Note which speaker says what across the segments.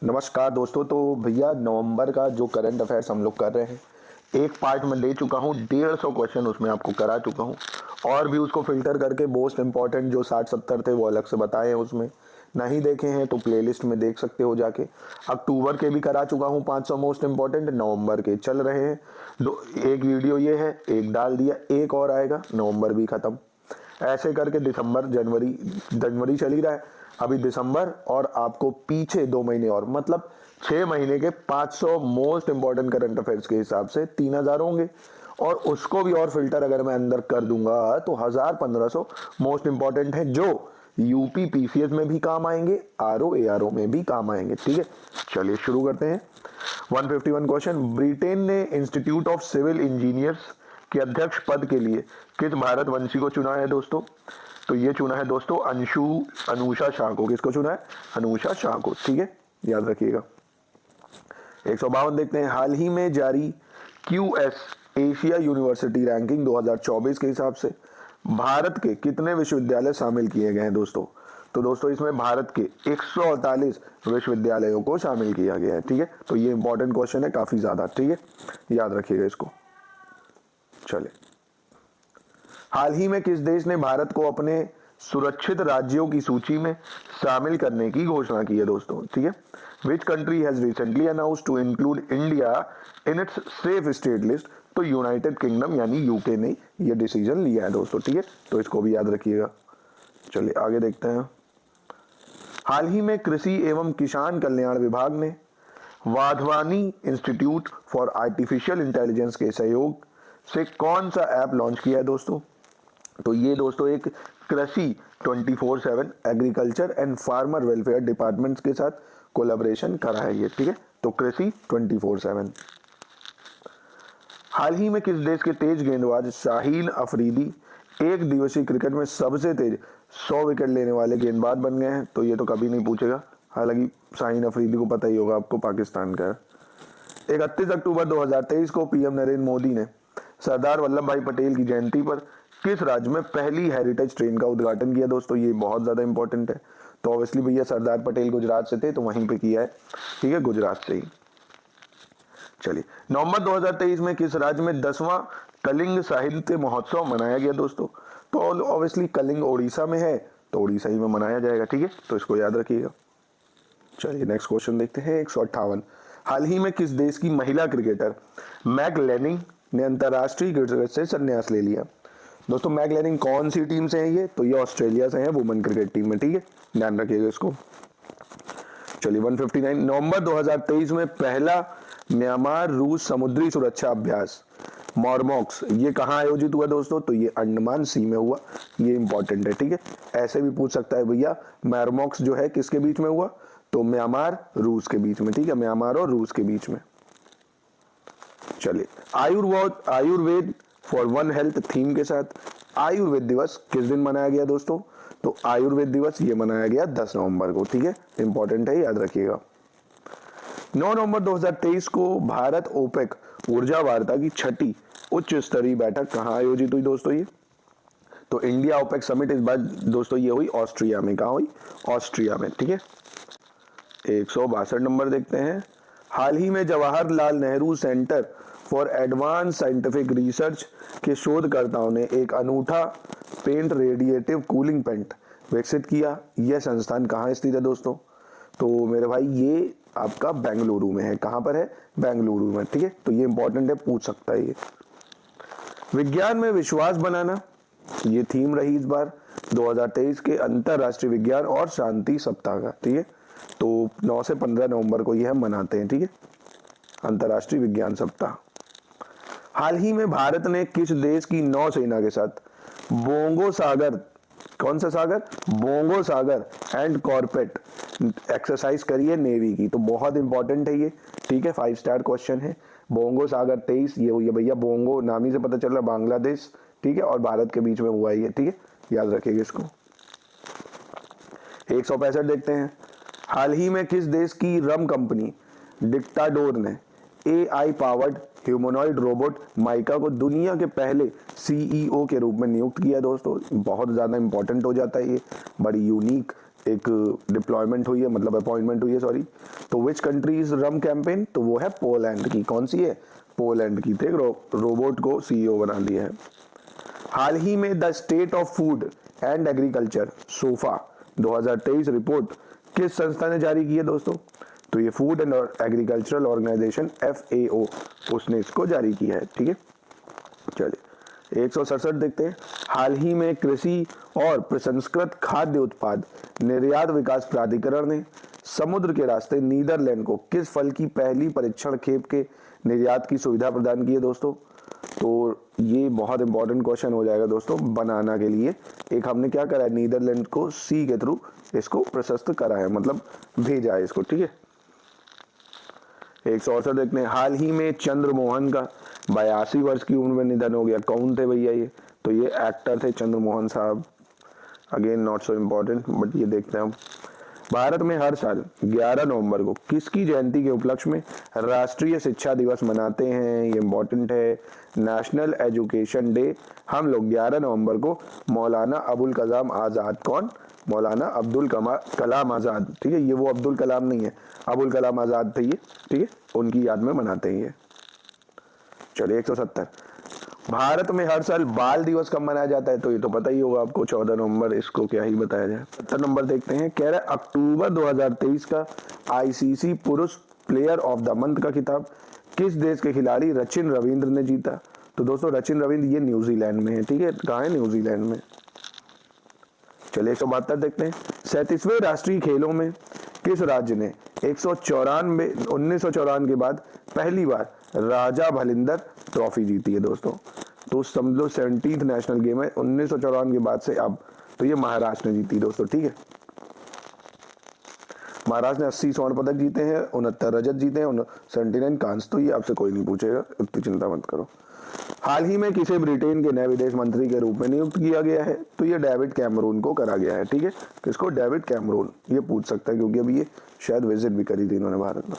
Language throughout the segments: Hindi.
Speaker 1: नमस्कार दोस्तों। तो भैया नवंबर का जो करंट अफेयर्स हम लोग कर रहे हैं, एक पार्ट में दे चुका हूँ, 150 क्वेश्चन उसमें आपको करा चुका हूँ और भी उसको फिल्टर करके मोस्ट इंपॉर्टेंट जो 60-70 थे वो अलग से बताए हैं। उसमें नहीं देखे हैं तो प्लेलिस्ट में देख सकते हो जाके। अक्टूबर के भी करा चुका हूँ 500 मोस्ट इंपॉर्टेंट, नवंबर के चल रहे हैं दो। एक वीडियो ये है, एक डाल दिया, एक और आएगा, नवंबर भी खत्म। ऐसे करके दिसंबर जनवरी जनवरी चल ही रहा है, अभी दिसंबर और आपको पीछे 2 महीने और, मतलब 6 महीने के 500 मोस्ट इंपॉर्टेंट करंट अफेयर्स के हिसाब से 3000 होंगे। और उसको भी और फिल्टर अगर मैं अंदर कर दूंगा तो 1000-1500 मोस्ट इंपॉर्टेंट है जो यूपी पीसीएस में भी काम आएंगे, आरओ एआरओ में भी काम आएंगे। ठीक है, चलिए शुरू करते हैं। 151 क्वेश्चन, ब्रिटेन ने इंस्टीट्यूट ऑफ सिविल इंजीनियर्स के अध्यक्ष पद के लिए किस भारतवंशी को चुना है दोस्तों? तो ये चुना है दोस्तों अनुषा शाह को। किसको चुना है? अनुषा शाह को। ठीक है, याद रखिएगा। 152 देखते हैं, हाल ही में जारी क्यूएस एशिया यूनिवर्सिटी रैंकिंग 2024 के हिसाब से भारत के कितने विश्वविद्यालय शामिल किए गए हैं दोस्तों? तो दोस्तों इसमें भारत के 148 विश्वविद्यालयों को शामिल किया गया है। ठीक है, तो ये इंपॉर्टेंट क्वेश्चन है काफी ज्यादा। ठीक है, याद रखिएगा इसको। चले, हाल ही में किस देश ने भारत को अपने सुरक्षित राज्यों की सूची में शामिल करने की घोषणा की है दोस्तों? ठीक है, which country has recently announced to include India in its safe state list? तो यूनाइटेड किंगडम यानी यूके ने यह डिसीजन लिया है दोस्तों। ठीक है, तो इसको भी याद रखिएगा। चलिए आगे देखते हैं। हाल ही में कृषि एवं किसान कल्याण विभाग ने Wadhwani institute for artificial intelligence के सहयोग से कौन सा ऐप लॉन्च किया है दोस्तों? तो ये दोस्तों एक कृषि 24/7 agriculture and farmer welfare departments के साथ कोलैबोरेशन करा है ये। ठीक है, तो कृषि 24/7। हाल ही में किस देश के तेज गेंदबाज शाहीन अफरीदी एक दिवसीय क्रिकेट में सबसे तेज 100 विकेट लेने वाले गेंदबाज बन गए हैं? तो ये तो कभी नहीं पूछेगा, हालांकि शाहीन अफरीदी को पता ही होगा आपको, पाकिस्तान का है। 31 अक्टूबर 2023 को पीएम नरेंद्र मोदी ने सरदार वल्लभ भाई पटेल की जयंती पर किस राज्य में पहली हेरिटेज ट्रेन का उद्घाटन किया दोस्तों? ये बहुत ज्यादा इंपॉर्टेंट है। तो ऑब्वियसली भैया सरदार पटेल गुजरात से थे तो वहीं पे किया है। ठीक है, गुजरात से ही। चलिए, नवंबर 2023 में किस राज्य में 10वां कलिंग साहित्य महोत्सव मनाया गया दोस्तों? तो ऑब्वियसली कलिंग ओडिशा में है, तो ओडिशा ही में मनाया जाएगा। ठीक है, तो इसको याद रखिएगा। चलिए नेक्स्ट क्वेश्चन देखते हैं। 158, हाल ही में किस देश की महिला क्रिकेटर मैग लेनिंग ने अंतरराष्ट्रीय क्रिकेट से संन्यास ले लिया? दोस्तों मैग लेनिंग कौन सी टीम से है ये? तो ये ऑस्ट्रेलिया से है, वुमेन क्रिकेट टीम में। ठीक है, ध्यान रखिएगा इसको। चलिए 159, नवंबर 2023 में पहला म्यांमार रूस समुद्री सुरक्षा अभ्यास मॉरमॉक्स ये कहाँ आयोजित हुआ दोस्तों? तो ये अंडमान सी में हुआ। ये इंपॉर्टेंट है। ठीक है, ऐसे भी पूछ सकता है भैया, मॉरमॉक्स जो है किसके बीच में हुआ? तो म्यांमार रूस के बीच में। ठीक है, म्यांमार और रूस के बीच में। चलिए, Ayurveda for one health theme के साथ आयुर्वेद दिवस किस दिन मनाया गया दोस्तों? तो आयुर्वेद दिवस ये मनाया गया 10 नवंबर को। ठीक है, इंपॉर्टेंट है, याद रखिएगा। 9 नवंबर 2023 को भारत ओपेक ऊर्जा वार्ता की 6ठी उच्च स्तरीय बैठक कहां आयोजित हुई दोस्तों? ये तो इंडिया ओपेक समिट इस बार दोस्तों ये हुई ऑस्ट्रिया में। कहां हुई? ऑस्ट्रिया में। ठीक है, 162 नंबर देखते हैं। हाल ही में Jawaharlal Nehru centre for advance scientific research के शोधकर्ताओं ने एक अनूठा पेंट रेडिएटिव कूलिंग पेंट विकसित किया। यह संस्थान कहाँ स्थित है दोस्तों? तो मेरे भाई ये आपका बेंगलुरु में है। कहाँ पर है? बेंगलुरु में। ठीक है, तो ये इंपॉर्टेंट है, पूछ सकता है ये। विज्ञान में विश्वास बनाना ये थीम रही इस बार 2023 के अंतरराष्ट्रीय विज्ञान और शांति सप्ताह का। ठीक है, तो 9 से 15 नवंबर को ये हम मनाते हैं। ठीक है, अंतरराष्ट्रीय विज्ञान सप्ताह। हाल ही में भारत ने किस देश की नौसेना के साथ बोंगो सागर, कौन सा सागर? Bongosagar and corpat exercise करी है नेवी की? तो बहुत इंपॉर्टेंट है ये। ठीक है, 5 स्टार क्वेश्चन है। बोंगो सागर 23 ये हुई है भैया, बोंगो नाम ही से पता चल रहा, बांग्लादेश। ठीक है, और भारत के बीच में हुआ है ये। ठीक है, याद रखिएगा इसको। 165 देखते हैं। हाल ही में किस देश की रम कंपनी डिक्टाडोर ने AI powered humanoid robot mica को दुनिया के पहले CEO के रूप में नियुक्त किया दोस्तों? बहुत ज्यादा इंपॉर्टेंट हो जाता है ये, बड़ी यूनिक एक डिप्लॉयमेंट हुई है, मतलब अपॉइंटमेंट हुई है सॉरी। तो विच कंट्रीज रम कैंपेन, तो वो है पोलैंड की। कौन सी है? पोलैंड की। ठीक, रोबोट को सीईओ बना दिया है। हाल ही में the state of food and agriculture SOFA 2023 report किस संस्था ने जारी की है दोस्तों? तो ये food and agricultural organisation FAO, उसने इसको जारी किया है। ठीक है, चलिए 167 देखते हैं। हाल ही में कृषि और प्रसंस्कृत खाद्य उत्पाद निर्यात विकास प्राधिकरण ने समुद्र के रास्ते नीदरलैंड को किस फल की पहली परीक्षण खेप के निर्यात की सुविधा प्रदान की है दोस्तों? तो ये बहुत इंपॉर्टेंट क्वेश्चन हो जाएगा दोस्तों बनाना के लिए। एक हमने क्या करा है, नीदरलैंड को सी के थ्रू इसको प्रशस्त करा है, मतलब भेजा है इसको। ठीक है, 168 देखते हैं। हाल ही में चंद्रमोहन का 82 वर्ष की उम्र में निधन हो गया। कौन थे भैया ये? तो ये एक्टर थे चंद्रमोहन साहब। Again not so important, but ये देखते हैं हम। भारत में हर साल 11 नवंबर को किसकी जयंती के उपलक्ष्य में राष्ट्रीय शिक्षा दिवस मनाते हैं? ये इम्पोर्टेंट है, नेशनल एजुकेशन डे। हम लोग 11 नवंबर को मौलाना अबुल कलाम आज़ाद, कौन? मौलाना अब्दुल कलाम आज़ाद। ठीक है, ये वो अब्दुल कलाम नहीं है, अबुल कलाम आज़ाद थे ये। ठीक है, उनकी याद में मनाते हैं ये। चलिए 170, भारत में हर साल बाल दिवस कब मनाया जाता है? तो ये तो पता ही होगा आपको, 14 नवंबर। इसको क्या ही बताया जाए। 70 नंबर देखते हैं। कह रहे अक्टूबर 2023 का ICC पुरुष प्लेयर ऑफ द मंथ का खिताब किस देश के खिलाड़ी सचिन रविंद्र ने जीता? तो दोस्तों सचिन रविंद्र ये न्यूजीलैंड में है। ठीक है, कहाँ है? न्यूजीलैंड में। चलिए 172 देखते हैं। 37वें राष्ट्रीय खेलों में किस राज्य ने 1994 के बाद पहली बार राजा भलिंदर ट्रॉफी जीती है दोस्तों? तो समझ लो 17th नेशनल गेम है 1994 के बाद से अब। तो ये महाराष्ट्र ने जीती दोस्तों। ठीक है, महाराष्ट्र ने 80 स्वर्ण पदक जीते हैं, 69 रजत जीते हैं, 79 कांस्य। तो ये आपसे कोई नहीं पूछेगा, इतनी चिंता मत करो। हाल ही में किसे ब्रिटेन के नए विदेश मंत्री के रूप में नियुक्त किया गया है? तो ये डेविड कैमरून को करा गया है। ठीक है, किसको? David Cameron. ये पूछ सकता है क्योंकि अभी ये शायद विजिट भी करी थी इन्होंने भारत में।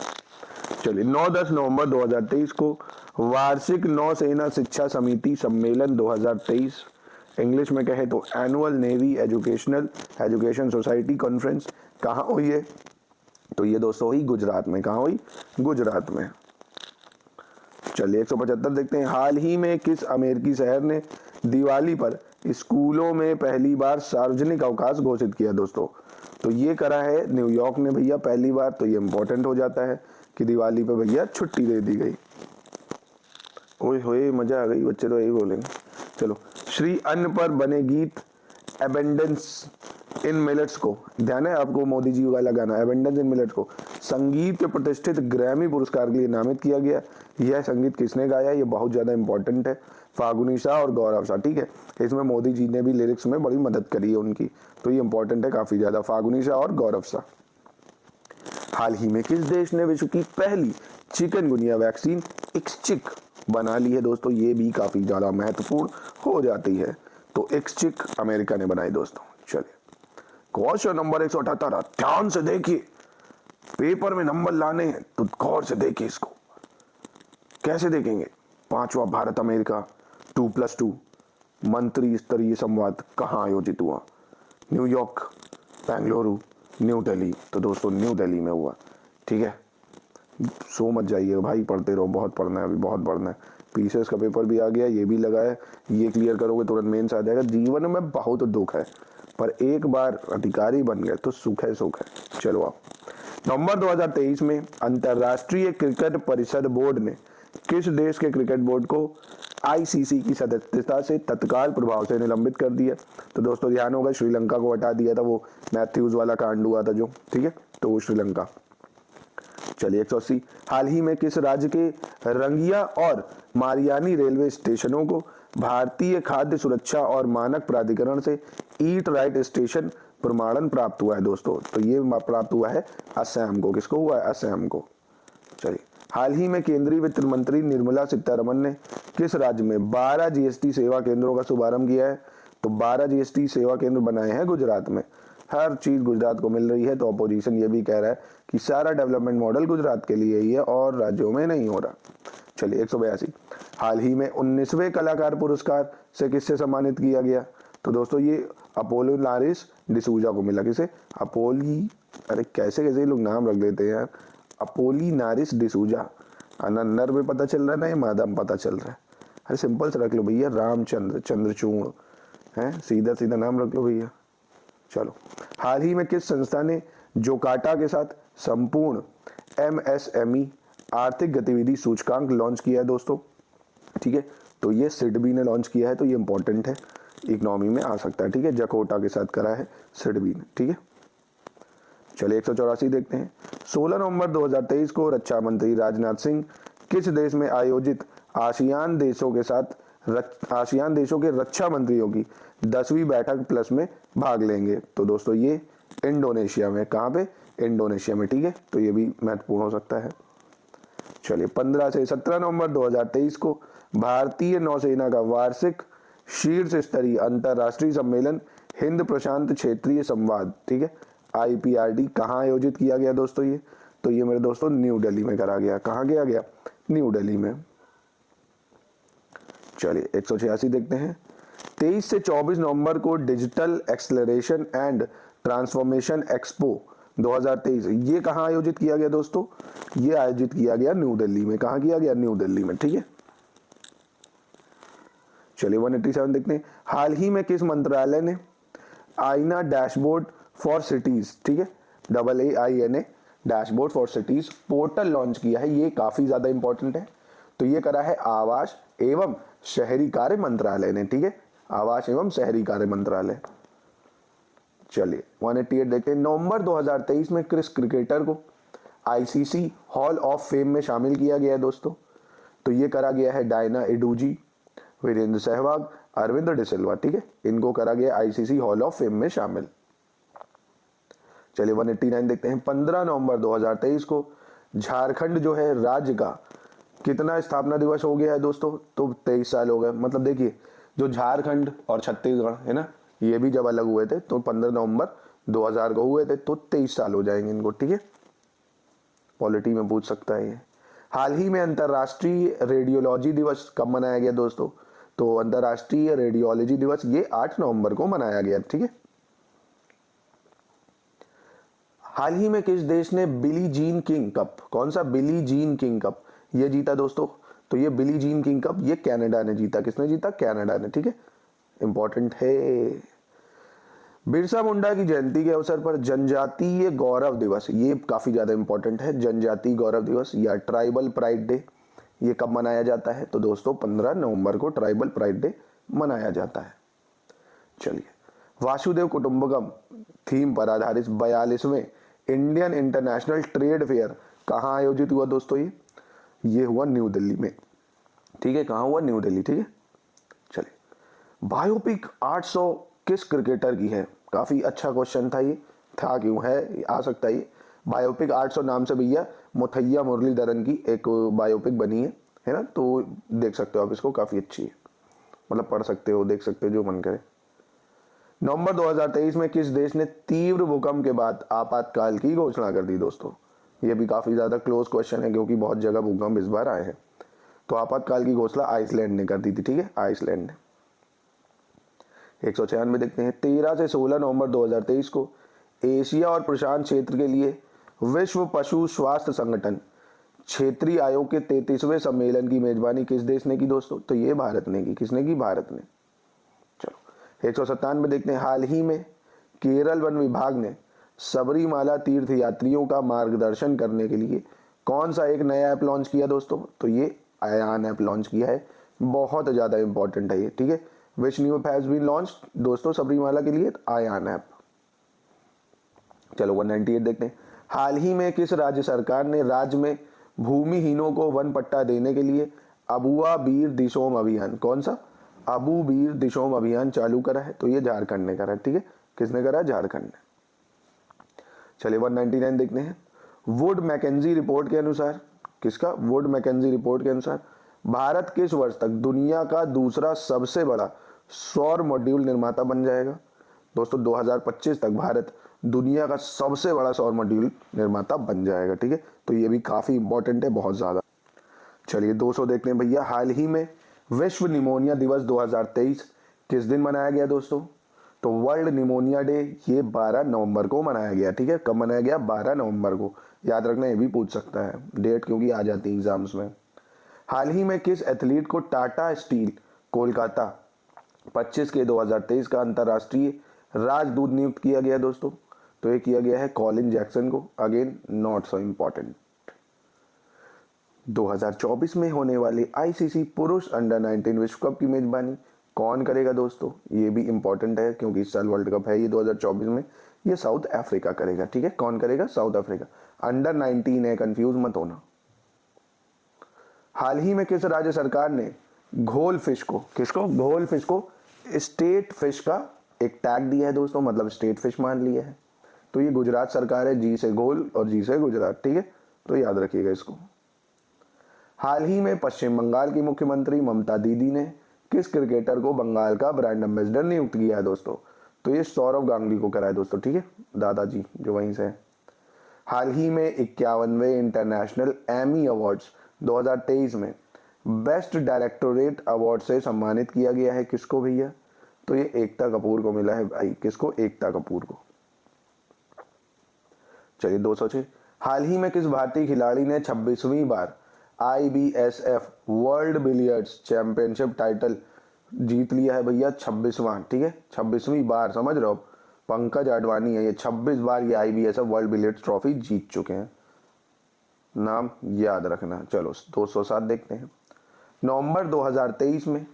Speaker 1: चलिए 9-10 नवंबर 2023 को वार्षिक नौसेना शिक्षा समिति सम्मेलन 2023, इंग्लिश में कहे तो annual navy education society conference कहाँ हुई है? तो ये दोस्तों हुई गुजरात में। कहाँ हुई? गुजरात में। चलिए 175 देखते हैं। हाल ही में किस अमेरिकी शहर ने दिवाली पर स्कूलों में पहली बार सार्वजनिक अवकाश घोषित किया दोस्तों? तो ये करा है न्यूयॉर्क ने भैया पहली बार। तो ये इंपॉर्टेंट हो जाता है कि दिवाली पे भैया छुट्टी दे दी गई। ओए होए मजा आ गई, बच्चे तो यही बोलेंगे। चलो, श्री अन्न पर बने गीत एबेंडेंस इन मिलेट्स को, ध्यान है आपको मोदी जी वाला गाना एबेंडेंस इन मिलेट्स को संगीत के प्रतिष्ठित ग्रैमी पुरस्कार के लिए नामित किया गया। यह संगीत किसने गाया? ये बहुत ज्यादा इंपॉर्टेंट है, फागुनी शाह और गौरव शाह। ठीक है, इसमें मोदी जी ने भी लिरिक्स में बड़ी मदद करी है उनकी। तो ये इंपॉर्टेंट है काफी ज्यादा, फागुनी शाह और गौरव शाह। हाल ही में किस देश ने विश्व की पहली चिकनगुनिया वैक्सीन इक्सचिक बना ली है दोस्तों? ये भी काफी ज्यादा महत्वपूर्ण हो जाती है। तो इक्सचिक अमेरिका ने बनाई दोस्तों। चलिए क्वेश्चन नंबर 178, ध्यान से देखिए, पेपर में नंबर लाने हैं तो गौर से देखिए इसको। कैसे देखेंगे? 5वां भारत अमेरिका 2+2 मंत्री स्तरीय संवाद कहाँ आयोजित हुआ? New York, Bengaluru, new Delhi. तो दोस्तों न्यू दिल्ली में हुआ। ठीक है, सो मत जाइए भाई, पढ़ते रहो, बहुत पढ़ना है अभी, बहुत पढ़ना है। पीसीएस का पेपर भी आ गया, ये भी लगा है, ये क्लियर करोगे तुरंत मेंस आ जाएगा। जीवन में बहुत दुख है, पर एक बार अधिकारी बन गए तो सुख है सुख है। चलो आप, नवंबर 2023 में अंतरराष्ट्रीय क्रिकेट परिषद बोर्ड ने किस देश के क्रिकेट बोर्ड को ICC की सदस्यता से तत्काल प्रभाव से निलंबित कर दिया? तो दोस्तों ध्यान होगा, श्रीलंका को हटा दिया था, वो मैथ्यूज वाला कांड हुआ था जो। ठीक है, तो वो श्रीलंका। चलिए 180, हाल ही में किस राज्य के रंगिया और मारियानी रेलवे स्टेशनों को भारतीय खाद्य सुरक्षा और मानक प्राधिकरण से ईट राइट स्टेशन प्रमाणन प्राप्त हुआ है दोस्तों? तो ये प्राप्त हुआ है असम को। किसको हुआ है? असम को। चलिए, हाल ही में केंद्रीय वित्त मंत्री निर्मला सीतारमन ने किस राज्य में 12 GST सेवा केंद्रों का शुभारंभ किया है? तो 12 GST सेवा केंद्र बनाए हैं गुजरात में। हर चीज गुजरात को मिल रही है, तो अपोजिशन ये भी कह रहा है कि सारा डेवलपमेंट मॉडल गुजरात के लिए ही है और राज्यों में नहीं हो रहा। चलिए 182, हाल ही में 19वें कलाकार पुरस्कार से किससे सम्मानित किया गया? तो दोस्तों ये अपोलो नारिस डिसूजा को मिला। किसे? अरे कैसे कैसे लोग नाम रख देते हैं यार। अपोलिनारिस डिसूजा। नर में पता चल रहा है ना, ये मादा में पता चल रहा है। अरे सिंपल से रख लो भैया, रामचंद्र चंद्रचूड़ है, सीधा सीधा नाम रख लो भैया। चलो, हाल ही में किस संस्था ने जोकार्टा के साथ संपूर्ण MSME आर्थिक गतिविधि सूचकांक लॉन्च किया है दोस्तों? ठीक है, तो ये सिडबी ने लॉन्च किया है, तो ये इंपॉर्टेंट है, इकोनॉमी में आ सकता है। ठीक है, जकोटा के साथ करा है सिडबी ने। ठीक है, चलिए 184 देखते हैं। 16 नवंबर 2023 को रक्षा मंत्री राजनाथ सिंह किस देश में आयोजित आसियान देशों के रक्षा मंत्रियों की 10वीं बैठक प्लस में भाग लेंगे? तो दोस्तों ये इंडोनेशिया में। कहाँ पे? इंडोनेशिया में। ठीक है, तो ये भी महत्वपूर्ण हो सकता है। चलिए 15 से 17 नवंबर 2023 को भारतीय नौसेना का वार्षिक शीर्ष स्तरीय अंतरराष्ट्रीय सम्मेलन हिंद प्रशांत क्षेत्रीय संवाद, ठीक है, IPRD कहाँ आयोजित किया गया दोस्तों? ये तो ये मेरे दोस्तों न्यू दिल्ली में करा गया। कहाँ किया गया? न्यू दिल्ली में। चलिए 186 देखते हैं। 23 से 24 नवंबर को digital acceleration and transformation expo 2023 ये कहाँ आयोजित किया गया दोस्तों? ये आयोजित किया गया न्यू दिल्ली में। कहाँ किया गया? न्यू दिल्ली में। ठीक है, चलिए 187 देखते हैं। हाल ही में किस मंत्रालय ने आईना डैशबोर्ड फॉर सिटीज, ठीक है, AAINA dashboard for cities portal launch किया है? ये काफी ज्यादा इंपॉर्टेंट है। तो ये करा है आवास एवं शहरी कार्य मंत्रालय ने। ठीक है, आवास एवं शहरी कार्य मंत्रालय। चलिए 188 देखते हैं। नवंबर 2023 में किस क्रिकेटर को ICC हॉल ऑफ फेम में शामिल किया गया है दोस्तों? तो ये करा गया है डायना एडुजी, वीरेंद्र सहवाग, अरविंद डिसिल्वा। ठीक है, इनको करा गया ICC हॉल ऑफ फेम में शामिल। चलिए 189 देखते हैं। 15 नवंबर 2023 को झारखंड जो है राज्य का कितना स्थापना दिवस हो गया है दोस्तों? तो 23 साल हो गए। मतलब देखिए, जो झारखंड और छत्तीसगढ़ है ना, ये भी जब अलग हुए थे तो 15 नवंबर 2000 को हुए थे, तो 23 साल हो जाएंगे इनको। ठीक है, पॉलिटी में पूछ सकता है ये। हाल ही में अंतर्राष्ट्रीय रेडियोलॉजी दिवस कब मनाया गया दोस्तों? तो अंतर्राष्ट्रीय रेडियोलॉजी दिवस ये 8 नवंबर को मनाया गया। ठीक है, हाल ही में किस देश ने बिली जीन किंग कप, कौन सा बिली जीन किंग कप ये जीता दोस्तों? तो ये बिली जीन किंग कप ये कनाडा ने जीता। किसने जीता? कनाडा ने। ठीक है, इंपॉर्टेंट है। बिरसा मुंडा की जयंती के अवसर पर जनजातीय गौरव दिवस, ये काफी ज्यादा इंपॉर्टेंट है। जनजातीय गौरव दिवस या ट्राइबल प्राइड डे ये कब मनाया जाता है? तो दोस्तों 15 नवंबर को ट्राइबल प्राइड डे मनाया जाता है। चलिए, वासुदेव कुटुंबकम थीम पर आधारित 42वें इंडियन इंटरनेशनल ट्रेड फेयर कहाँ आयोजित हुआ दोस्तों? ये हुआ न्यू दिल्ली में। ठीक है, कहाँ हुआ? न्यू दिल्ली। ठीक है, चलिए बायोपिक 800 किस क्रिकेटर की है? काफी अच्छा क्वेश्चन था ये, था क्यों है, आ सकता है ये। बायोपिक 800 नाम से भैया मुथैया मुरलीधरन की एक बायोपिक बनी है ना, तो देख सकते हो आप इसको, काफी अच्छी है, मतलब पढ़ सकते हो, देख सकते हो, जो मन करे। नवंबर 2023 में किस देश ने तीव्र भूकंप के बाद आपातकाल की घोषणा कर दी दोस्तों? ये भी काफी ज्यादा क्लोज क्वेश्चन है क्योंकि बहुत जगह भूकंप इस बार आए हैं। तो आपातकाल की घोषणा आइसलैंड ने कर दी थी। ठीक है, आइसलैंड ने। 196 देखते हैं। 13 से 16 नवंबर 2023 को एशिया और प्रशांत क्षेत्र के लिए विश्व पशु स्वास्थ्य संगठन क्षेत्रीय आयोग के 33वें सम्मेलन की मेजबानी किस देश ने की दोस्तों? तो ये भारत ने की। किसने की? भारत ने। चलो 197 देखते हैं। हाल ही में केरल वन विभाग ने सबरीमाला तीर्थ यात्रियों का मार्गदर्शन करने के लिए कौन सा एक नया ऐप लॉन्च किया दोस्तों? तो ये आयान ऐप लॉन्च किया है। बहुत ज्यादा इंपॉर्टेंट है ये। ठीक है, which new app has been launched दोस्तों सबरीमाला के लिए? आयान ऐप। चलो 198 देखते हैं। हाल ही में किस राज्य सरकार ने राज्य में भूमिहीनों को वन पट्टा देने के लिए अबुआ बीर दिशोम अभियान, कौन सा? अबू बीर दिशोम अभियान चालू करा है? तो ये झारखंड ने करा है। ठीक है, किसने करा? झारखंड ने। चलिए 199 देखते हैं। वुड मैकेंजी रिपोर्ट के अनुसार, किसका? वुड मैकेंजी रिपोर्ट के अनुसार भारत किस वर्ष तक दुनिया का दूसरा सबसे बड़ा सौर मॉड्यूल निर्माता बन जाएगा दोस्तों? 2025 तक भारत दुनिया का सबसे बड़ा सौर मॉड्यूल निर्माता बन जाएगा। ठीक है, तो ये भी काफी इंपॉर्टेंट है, बहुत ज्यादा। चलिए 200 देखते हैं भैया। हाल ही में विश्व निमोनिया दिवस 2023 किस दिन मनाया गया दोस्तों? तो वर्ल्ड निमोनिया डे ये 12 नवंबर को मनाया गया। ठीक है, कब मनाया गया? 12 नवंबर को। याद रखना, ये भी पूछ सकता है डेट, क्योंकि आ जाती है एग्जाम्स में। हाल ही में किस एथलीट को टाटा स्टील कोलकाता 25 के 2023 का अंतर्राष्ट्रीय राजदूत नियुक्त किया गया दोस्तों? तो ये किया गया है कॉलिन जैक्सन को। Again not so important. 2024 में होने वाली आईसीसी पुरुष अंडर 19 विश्व कप की मेजबानी कौन करेगा दोस्तों? ये भी इंपॉर्टेंट है, क्योंकि इस साल वर्ल्ड कप है ये 2024 में, ये साउथ अफ्रीका करेगा। ठीक है, कौन करेगा? South Africa. अंडर 19 है, कंफ्यूज मत होना। हाल ही में किस राज्य सरकार ने घोल फिश को, किसको? घोल फिश को स्टेट फिश का एक टैग दिया है दोस्तों, मतलब स्टेट फिश मान लिया है। तो ये गुजरात सरकार है, जी से घोल और जी से गुजरात। ठीक है, तो याद रखिएगा इसको। हाल ही में पश्चिम बंगाल की मुख्यमंत्री ममता दीदी ने किस क्रिकेटर को बंगाल का ब्रांड एम्बेसडर नियुक्त किया है दोस्तों? तो ये सौरव गांगुली को करा है दोस्तों। ठीक है, दादाजी जो वहीं से है। हाल ही में 51वें इंटरनेशनल एमी अवार्ड्स 2023 में बेस्ट डायरेक्टोरेट अवार्ड से सम्मानित किया गया है किसको भैया? तो ये एकता कपूर को मिला है भाई। किसको? एकता कपूर को। चलिए 206। हाल ही में किस भारतीय खिलाड़ी ने 26वीं बार IBSF world billiards championship title जीत लिया है भैया? 26वां। ठीक है, 26वीं बार, समझ रहे हो? पंकज आडवाणी है, ये 26 बार ये IBSF वर्ल्ड बिलियर्ड्स ट्रॉफी जीत चुके हैं। नाम याद रखना। चलो 207 देखते हैं। नवंबर 2023 में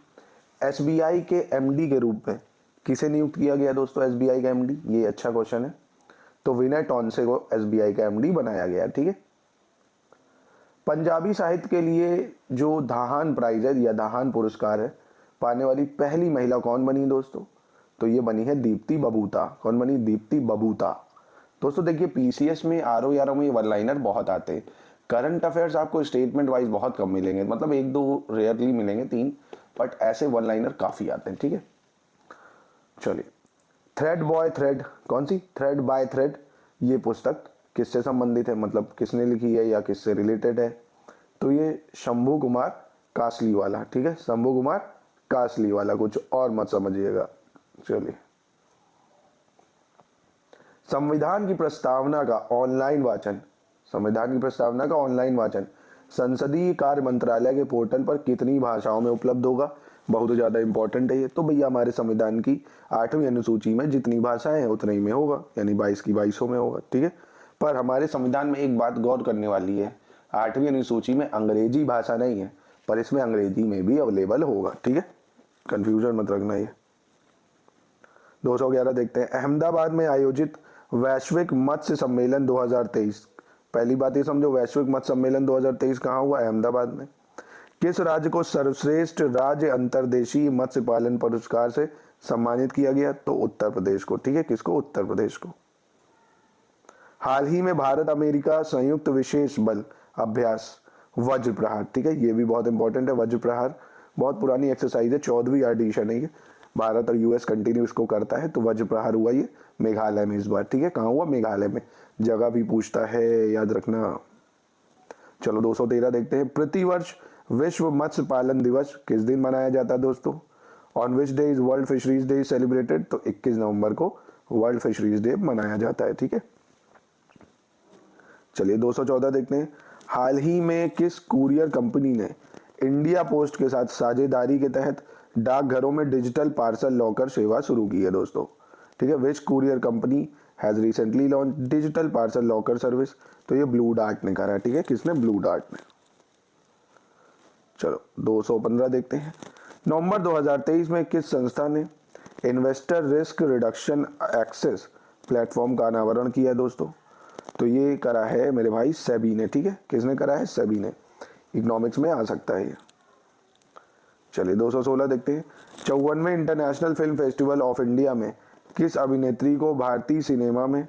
Speaker 1: SBI के MD के रूप में किसे नियुक्त किया गया दोस्तों? SBI का MD, ये अच्छा क्वेश्चन है। तो विनय टॉन्से को SBI का MD बनाया गया। ठीक है, पंजाबी साहित्य के लिए जो दाहान प्राइज है या दाहान पुरस्कार है पाने वाली पहली महिला कौन बनी दोस्तों? तो ये बनी है दीप्ति बबूता। कौन बनी? दीप्ति बबूता। दोस्तों देखिए, PCS में RO यारो में वन लाइनर बहुत आते हैं। करंट अफेयर्स आपको स्टेटमेंट वाइज बहुत कम मिलेंगे, मतलब 1-2 रेयरली मिलेंगे, 3, बट ऐसे वन लाइनर काफी आते हैं। ठीक है, चलिए। थ्रेड बॉय थ्रेड, कौन सी? थ्रेड बाय थ्रेड, ये पुस्तक किससे संबंधित है, मतलब किसने लिखी है या किससे रिलेटेड है? तो ये शंभू कुमार कासली वाला। ठीक है, शंभू कुमार कासली वाला, कुछ और मत समझिएगा। चलिए, संविधान की प्रस्तावना का ऑनलाइन वाचन, संविधान की प्रस्तावना का ऑनलाइन वाचन संसदीय कार्य मंत्रालय के पोर्टल पर कितनी भाषाओं में उपलब्ध होगा? बहुत ज्यादा इंपॉर्टेंट है ये। तो भैया हमारे संविधान की 8वीं अनुसूची में जितनी भाषाएं हैं उतनी में होगा, यानी 22 की 22 में होगा। ठीक है, पर हमारे संविधान में एक बात गौर करने वाली है, 8वीं अनुसूची में अंग्रेजी भाषा नहीं है, पर इसमें अंग्रेजी में भी अवेलेबल होगा। ठीक है, कंफ्यूजन मत रखना। ये 211 देखते हैं। अहमदाबाद में आयोजित वैश्विक मत्स्य सम्मेलन 2023, पहली बात ये समझो, वैश्विक मत्स्य सम्मेलन 2023 कहाँ हुआ? अहमदाबाद में। किस राज्य को सर्वश्रेष्ठ राज्य अंतर्देशीय मत्स्य पालन पुरस्कार से सम्मानित किया गया? तो उत्तर प्रदेश को। ठीक है, किसको? उत्तर प्रदेश को। हाल ही में भारत अमेरिका संयुक्त विशेष बल अभ्यास वज्र प्रहार, ठीक है, ये भी बहुत इंपॉर्टेंट है। वज्र प्रहार बहुत पुरानी एक्सरसाइज है, 14वीं एडिशन है ये। भारत और US कंटिन्यू इसको करता है। तो वज्र प्रहार हुआ ये मेघालय में इस बार। ठीक है, कहाँ हुआ? मेघालय में। जगह भी पूछता है, याद रखना। चलो 213 देखते हैं। प्रतिवर्ष विश्व मत्स्य पालन दिवस किस दिन मनाया जाता है दोस्तों? On which day is world fisheries day celebrated? तो 21 नवंबर को वर्ल्ड फिशरीज डे मनाया जाता है। ठीक है, चलिए 214 देखते हैं। हाल ही में किस कुरियर कंपनी ने इंडिया पोस्ट के साथ साझेदारी के तहत डाकघरों में डिजिटल पार्सल लॉकर सेवा शुरू की है दोस्तों? ठीक है, which courier company has recently launch digital parcel locker service? तो ये ब्लू डार्ट ने करा है। ठीक है, किसने? ब्लू डार्ट ने। चलो 215 देखते हैं। नवंबर 2023 में किस संस्था ने investor risk reduction access platform का अनावरण किया है दोस्तों? तो ये करा है मेरे भाई सेबी ने। ठीक है, किसने करा है? सेबी ने। इकोनॉमिक्स में आ सकता है ये। चलिए 216 देखते हैं। 54वें international film festival of India में किस अभिनेत्री को भारतीय सिनेमा में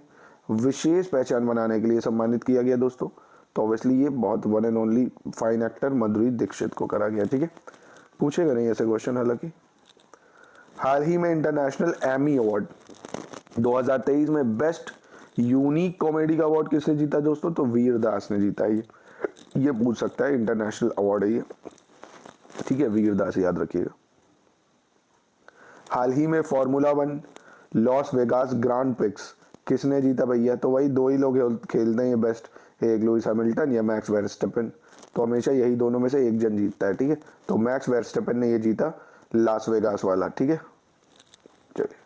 Speaker 1: विशेष पहचान बनाने के लिए सम्मानित किया गया दोस्तों? तो ऑब्वियसली ये बहुत one and only fine actor Madhuri Dixit को करा गया। ठीक है, पूछेगा नहीं ऐसे क्वेश्चन हालांकि। हाल ही में इंटरनेशनल एमी अवार्ड 2023 में बेस्ट यूनिक कॉमेडी का अवार्ड किसने जीता दोस्तों? तो वीर दास ने जीता है। ये पूछ सकता है, इंटरनेशनल अवार्ड है ये। ठीक है, वीर दास याद रखिएगा। हाल ही में formula 1 Las Vegas grand prix किसने जीता भैया? तो वही दो ही लोग खेलते हैं ये बेस्ट, एक लुइस हैमिल्टन या मैक्स वर्स्टेपन। तो हमेशा यही दोनों में से एक जन जीतता है, ठीक है। तो मैक्स वर्स्टेपन ने ये जीता लास वेगास वाला, ठीक है। चलिए,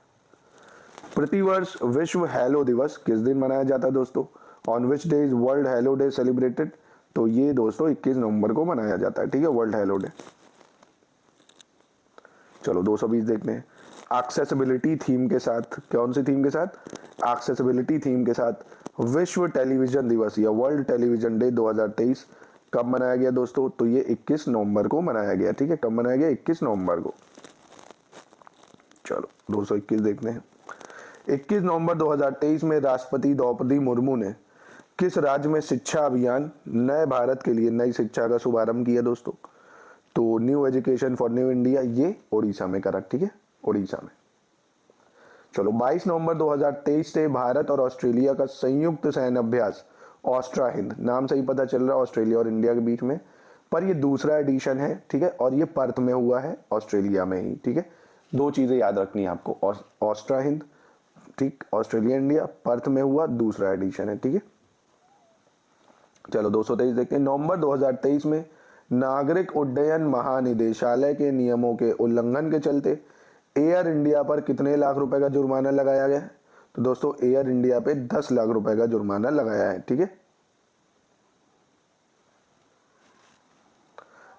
Speaker 1: प्रतिवर्ष विश्व हेलो दिवस किस दिन मनाया जाता है दोस्तों? On which day is world hello day celebrated? तो ये दोस्तों 21 नवंबर को मनाया जाता है, ठीक है, वर्ल्ड हेलो डे। चलो 220 देखते हैं। एक्सेसिबिलिटी थीम के साथ, कौन सी थीम के साथ? एक्सेसिबिलिटी थीम के साथ विश्व टेलीविजन दिवस या वर्ल्ड टेलीविजन डे 2023 कब मनाया गया दोस्तों? तो ये 21 नवंबर को मनाया गया, ठीक है। कब मनाया गया? 21 नवंबर को। चलो 221 देखते हैं। 21 नवंबर 2023 में राष्ट्रपति द्रौपदी मुर्मू ने किस राज्य में शिक्षा अभियान नए भारत के लिए नई शिक्षा का शुभारंभ किया दोस्तों? तो new education for new India, ये उड़ीसा में करा, ठीक है, उड़ीसा में। चलो 22 नवंबर 2023 से भारत और ऑस्ट्रेलिया का संयुक्त सैन्य अभ्यास ऑस्ट्रा हिंद, नाम से ही पता चल रहा है ऑस्ट्रेलिया और इंडिया के बीच में, पर ये दूसरा एडिशन है, ठीक है, और ये पर्थ में हुआ है, ऑस्ट्रेलिया में ही, ठीक है। दो चीजें याद रखनी है आपको, ऑस्ट्रा हिंद, ठीक, ऑस्ट्रेलिया इंडिया, पर्थ में हुआ, दूसरा एडिशन है, ठीक है। चलो 223 देखते हैं। नवंबर 2023 में नागरिक उड्डयन महानिदेशालय के नियमों के उल्लंघन के चलते एयर इंडिया पर कितने लाख रुपए का जुर्माना लगाया गया है? तो दोस्तों एयर इंडिया पे 10 लाख रुपए का जुर्माना लगाया है, ठीक है।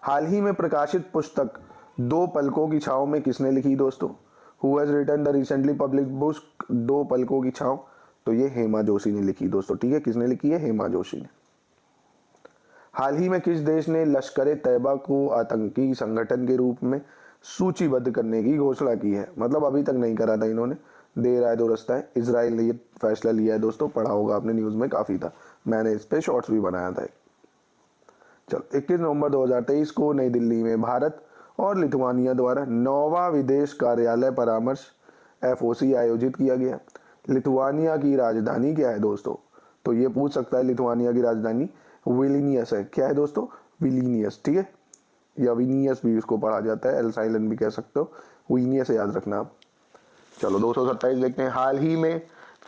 Speaker 1: हाल ही में प्रकाशित पुस्तक दो पलकों की छांव में किसने लिखी दोस्तों? Who has written the recently publish book दो पलकों की छांव? तो ये हेमा जोशी ने लिखी दोस्तों, ठीक है। किसने लिखी है? हेमा जोशी ने। हाल ही में किस देश ने लश्कर तैयबा को आतंकी संगठन के रूप में सूचीबद्ध करने की घोषणा की है? मतलब अभी तक नहीं करा था इन्होंने, देर आए दुरुस्त है। इजराइल ने ये फैसला लिया है दोस्तों, पढ़ा होगा आपने, न्यूज में काफी था, मैंने इस पे शॉर्ट्स भी बनाया था। चलो 21 नवंबर 2023 को नई दिल्ली में भारत और लिथुआनिया द्वारा 9वां विदेश कार्यालय परामर्श FOC आयोजित किया गया। लिथुआनिया की राजधानी क्या है दोस्तों? तो ये पूछ सकता है, लिथुआनिया की राजधानी विलिनियस है। क्या है दोस्तों? विलिनियस, ठीक है, या विनियस भी उसको पढ़ा जाता है, एल साइलेंट भी कह सकते हो, विनियस याद रखना आप। चलो 227 देखते हैं। हाल ही में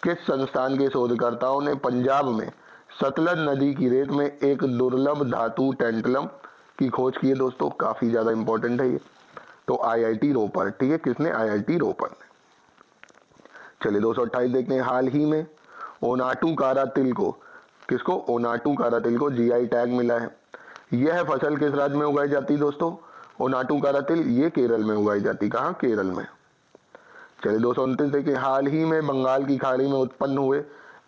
Speaker 1: किस संस्थान के शोधकर्ताओं ने पंजाब में सतलज नदी की रेत में एक दुर्लभ धातु टेंटलम की खोज की है दोस्तों? काफी ज्यादा इंपॉर्टेंट है ये। तो IIT रोपर, ठीक है, किसने? IIT रोपर ने। चलिए 228 देखते हैं। हाल ही में ओनाटू कारा तिल को, किसको? ओनाटू कारा तिल को GI टैग मिला है। यह फसल किस राज्य में उगाई जाती है दोस्तों? ओनाटू कारा तिल, ये केरल में उगाई जाती। कहाँ? केरल में। चलिए 229 देखिए। हाल ही में बंगाल की खाड़ी में उत्पन्न हुए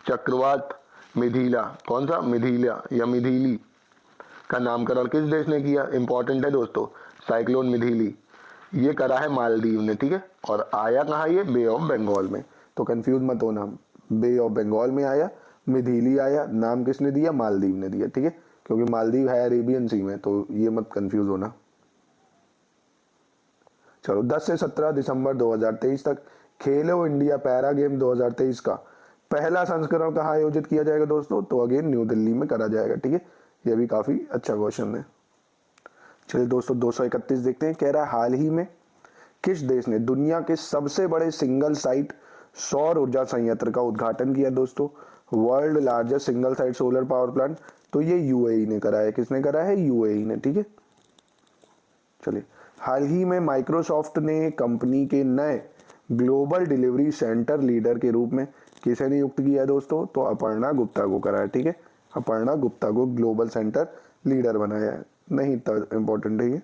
Speaker 1: चक्रवात मिथिला, कौन सा? मिथिला या मिथिली का नामकरण किस देश ने किया? इंपॉर्टेंट है दोस्तों, साइक्लोन मिथिली, ये करा है मालदीव ने, ठीक है। और आया कहाँ? ये बे ऑफ बंगाल में, तो कंफ्यूज मत होना, बे ऑफ बंगाल में आया, मिथिली आया, नाम किसने दिया? मालदीव ने दिया, ठीक है, क्योंकि मालदीव है अरेबियन सी में, तो ये मत कंफ्यूज होना। चलो 10 से 17 दिसंबर 2023 तक खेलो इंडिया पैरा गेम 2023 का पहला संस्करण कहाँ आयोजित किया जाएगा दोस्तों? तो अगेन न्यू दिल्ली में करा जाएगा, ठीक है। ये भी काफी अच्छा क्वेश्चन है। चलिए दोस्तों 231 देखते हैं। कह रहा है हाल ही में किस देश ने दुनिया के सबसे बड़े सिंगल साइट सौर ऊर्जा संयंत्र का उद्घाटन किया दोस्तों? World largest single site solar power plant, तो ये UAE ने करा है। किसने करा है? UAE ने, ठीक है। चलिए, हाल ही में माइक्रोसॉफ्ट ने कंपनी के नए ग्लोबल डिलीवरी सेंटर लीडर के रूप में किसे नियुक्त किया है दोस्तों? तो अपर्णा गुप्ता को करा है, ठीक है। अपर्णा गुप्ता को ग्लोबल सेंटर लीडर बनाया है, नहीं इतना इंपॉर्टेंट है ये।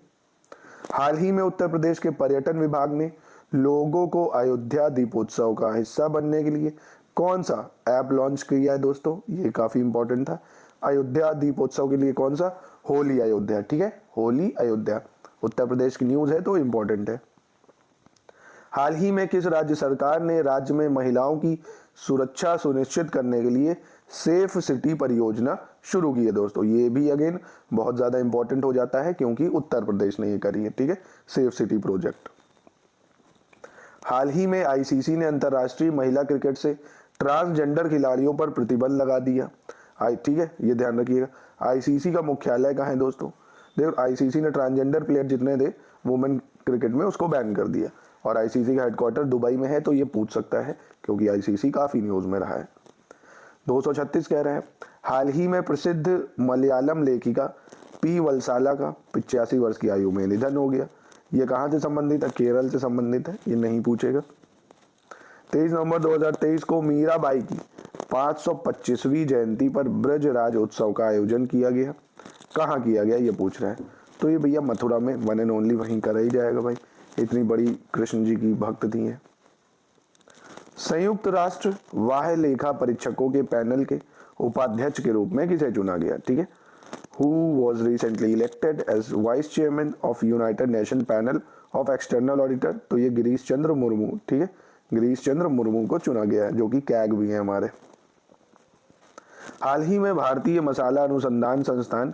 Speaker 1: हाल ही में उत्तर प्रदेश के पर्यटन विभाग ने लोगों को अयोध्या दीपोत्सव का हिस्सा बनने के लिए कौन सा ऐप लॉन्च किया है दोस्तों? ये काफी इंपॉर्टेंट था। अयोध्या दीपोत्सव के लिए कौन सा? होली अयोध्या, ठीक है, होली अयोध्या, उत्तर प्रदेश की न्यूज है तो इंपॉर्टेंट है। हाल ही में किस राज्य सरकार ने राज्य में महिलाओं की सुरक्षा सुनिश्चित करने के लिए सेफ सिटी परियोजना शुरू की है दोस्तों? ये भी अगेन बहुत ज्यादा इंपॉर्टेंट हो जाता है क्योंकि उत्तर प्रदेश ने ये करी है, ठीक है, सेफ सिटी प्रोजेक्ट। हाल ही में ICC ने अंतर्राष्ट्रीय महिला क्रिकेट से ट्रांसजेंडर खिलाड़ियों पर प्रतिबंध लगा दिया, ठीक है, ये ध्यान रखिएगा। ICC का मुख्यालय कहाँ है दोस्तों? देखो ICC ने ट्रांसजेंडर प्लेयर जितने थे वुमेन क्रिकेट में उसको बैन कर दिया, और आईसीसी का हेडक्वार्टर दुबई में है, तो ये पूछ सकता है क्योंकि आईसीसी काफ़ी न्यूज़ में रहा है। 236 कह रहा है हाल ही में प्रसिद्ध मलयालम लेखिका पी वलसाला का 85 वर्ष की आयु में निधन हो गया। ये कहाँ से संबंधित है? केरल से संबंधित है, ये नहीं पूछेगा। 23 नवंबर 2023 को मीराबाई की 525वीं जयंती पर ब्रजराज उत्सव का आयोजन किया गया। कहाँ किया गया ये पूछ रहा है, तो ये भैया मथुरा में वन एंड ओनली वहीं करा ही जाएगा भाई, इतनी बड़ी कृष्ण जी की भक्त थी है। संयुक्त राष्ट्र वाह्य लेखा परीक्षकों के पैनल के उपाध्यक्ष के रूप में किसे चुना गया? ठीक है, who was recently elected as vice chairman of united nation panel of external auditor, तो ये गिरीश चंद्र मुर्मू, ठीक है, गिरीश चंद्र मुर्मू को चुना गया है, जो कि कैग भी है हमारे। हाल ही में भारतीय मसाला अनुसंधान संस्थान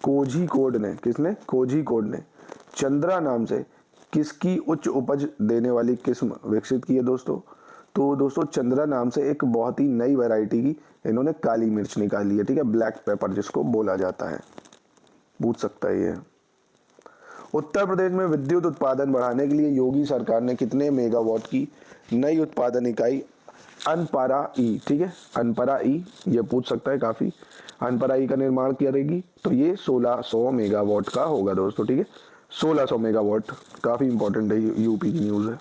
Speaker 1: कोझिकोड ने, किसने? कोझिकोड ने चंद्रा नाम से किसकी उच्च उपज देने वाली किस्म विकसित की है दोस्तों? तो दोस्तों चंद्रा नाम से एक बहुत ही नई वैरायटी की इन्होंने काली मिर्च निकाली है, ठीक है, ब्लैक पेपर जिसको बोला जाता है, पूछ सकता है ये। उत्तर प्रदेश में विद्युत उत्पादन बढ़ाने के लिए योगी सरकार ने कितने मेगावाट की नई उत्पादन इकाई अनपरा ई, ठीक है, अनपरा ई, ये पूछ सकता है काफी, अनपरा ई का निर्माण करेगी, तो ये 1600 मेगावाट का होगा दोस्तों, ठीक है, 1600 मेगावाट, काफी इंपॉर्टेंट है, यूपी की न्यूज है।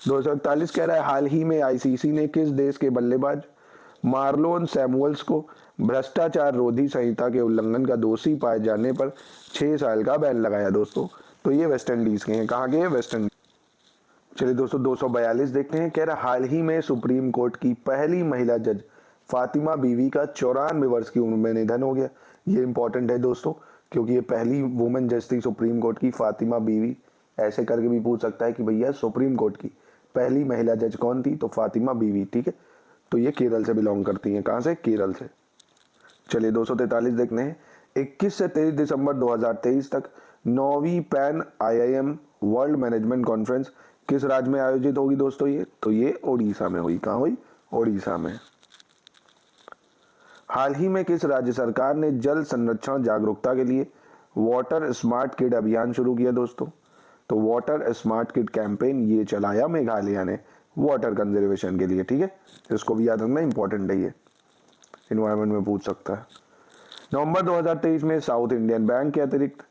Speaker 1: 241 कह रहा है हाल ही में आईसीसी ने किस देश के बल्लेबाज मार्लोन सैमुअल्स को भ्रष्टाचार रोधी संहिता के उल्लंघन का दोषी पाए जाने पर 6 साल का बैन लगाया दोस्तों? तो ये वेस्ट इंडीज के हैं। कहाँ के हैं? West Indies. चलिए दोस्तों 242 देखते हैं, कह रहा हाल ही में सुप्रीम कोर्ट की पहली महिला जज फातिमा बीवी का 94 वर्ष की उम्र में निधन हो गया। ये इंपॉर्टेंट है दोस्तों, क्योंकि ये पहली वुमेन जज थी सुप्रीम कोर्ट की, फातिमा बीवी। ऐसे करके भी पूछ सकता है कि भैया सुप्रीम कोर्ट की पहली महिला जज कौन थी? तो फातिमा बीवी, ठीक है, तो ये केरल से बिलोंग करती हैं। कहाँ से? केरल से। चलिए 243 देखने हैं, 21 से 23 दिसंबर 2023 तक 9वीं pan IIM world management conference किस राज्य में आयोजित होगी दोस्तों? ये तो ये ओडिशा में हुई। कहाँ हुई? ओडिशा में। हाल ही में किस राज्य सरकार ने जल संरक्षण जागरूकता के लिए वाटर स्मार्ट किड अभियान शुरू किया दोस्तों? तो वाटर स्मार्ट किड कैंपेन ये चलाया मेघालय ने वाटर कंजर्वेशन के लिए, ठीक है, इसको भी याद रखना इंपॉर्टेंट है, ये इन्वायरमेंट में पूछ सकता है। नवंबर 2023 में साउथ इंडियन बैंक के अतिरिक्त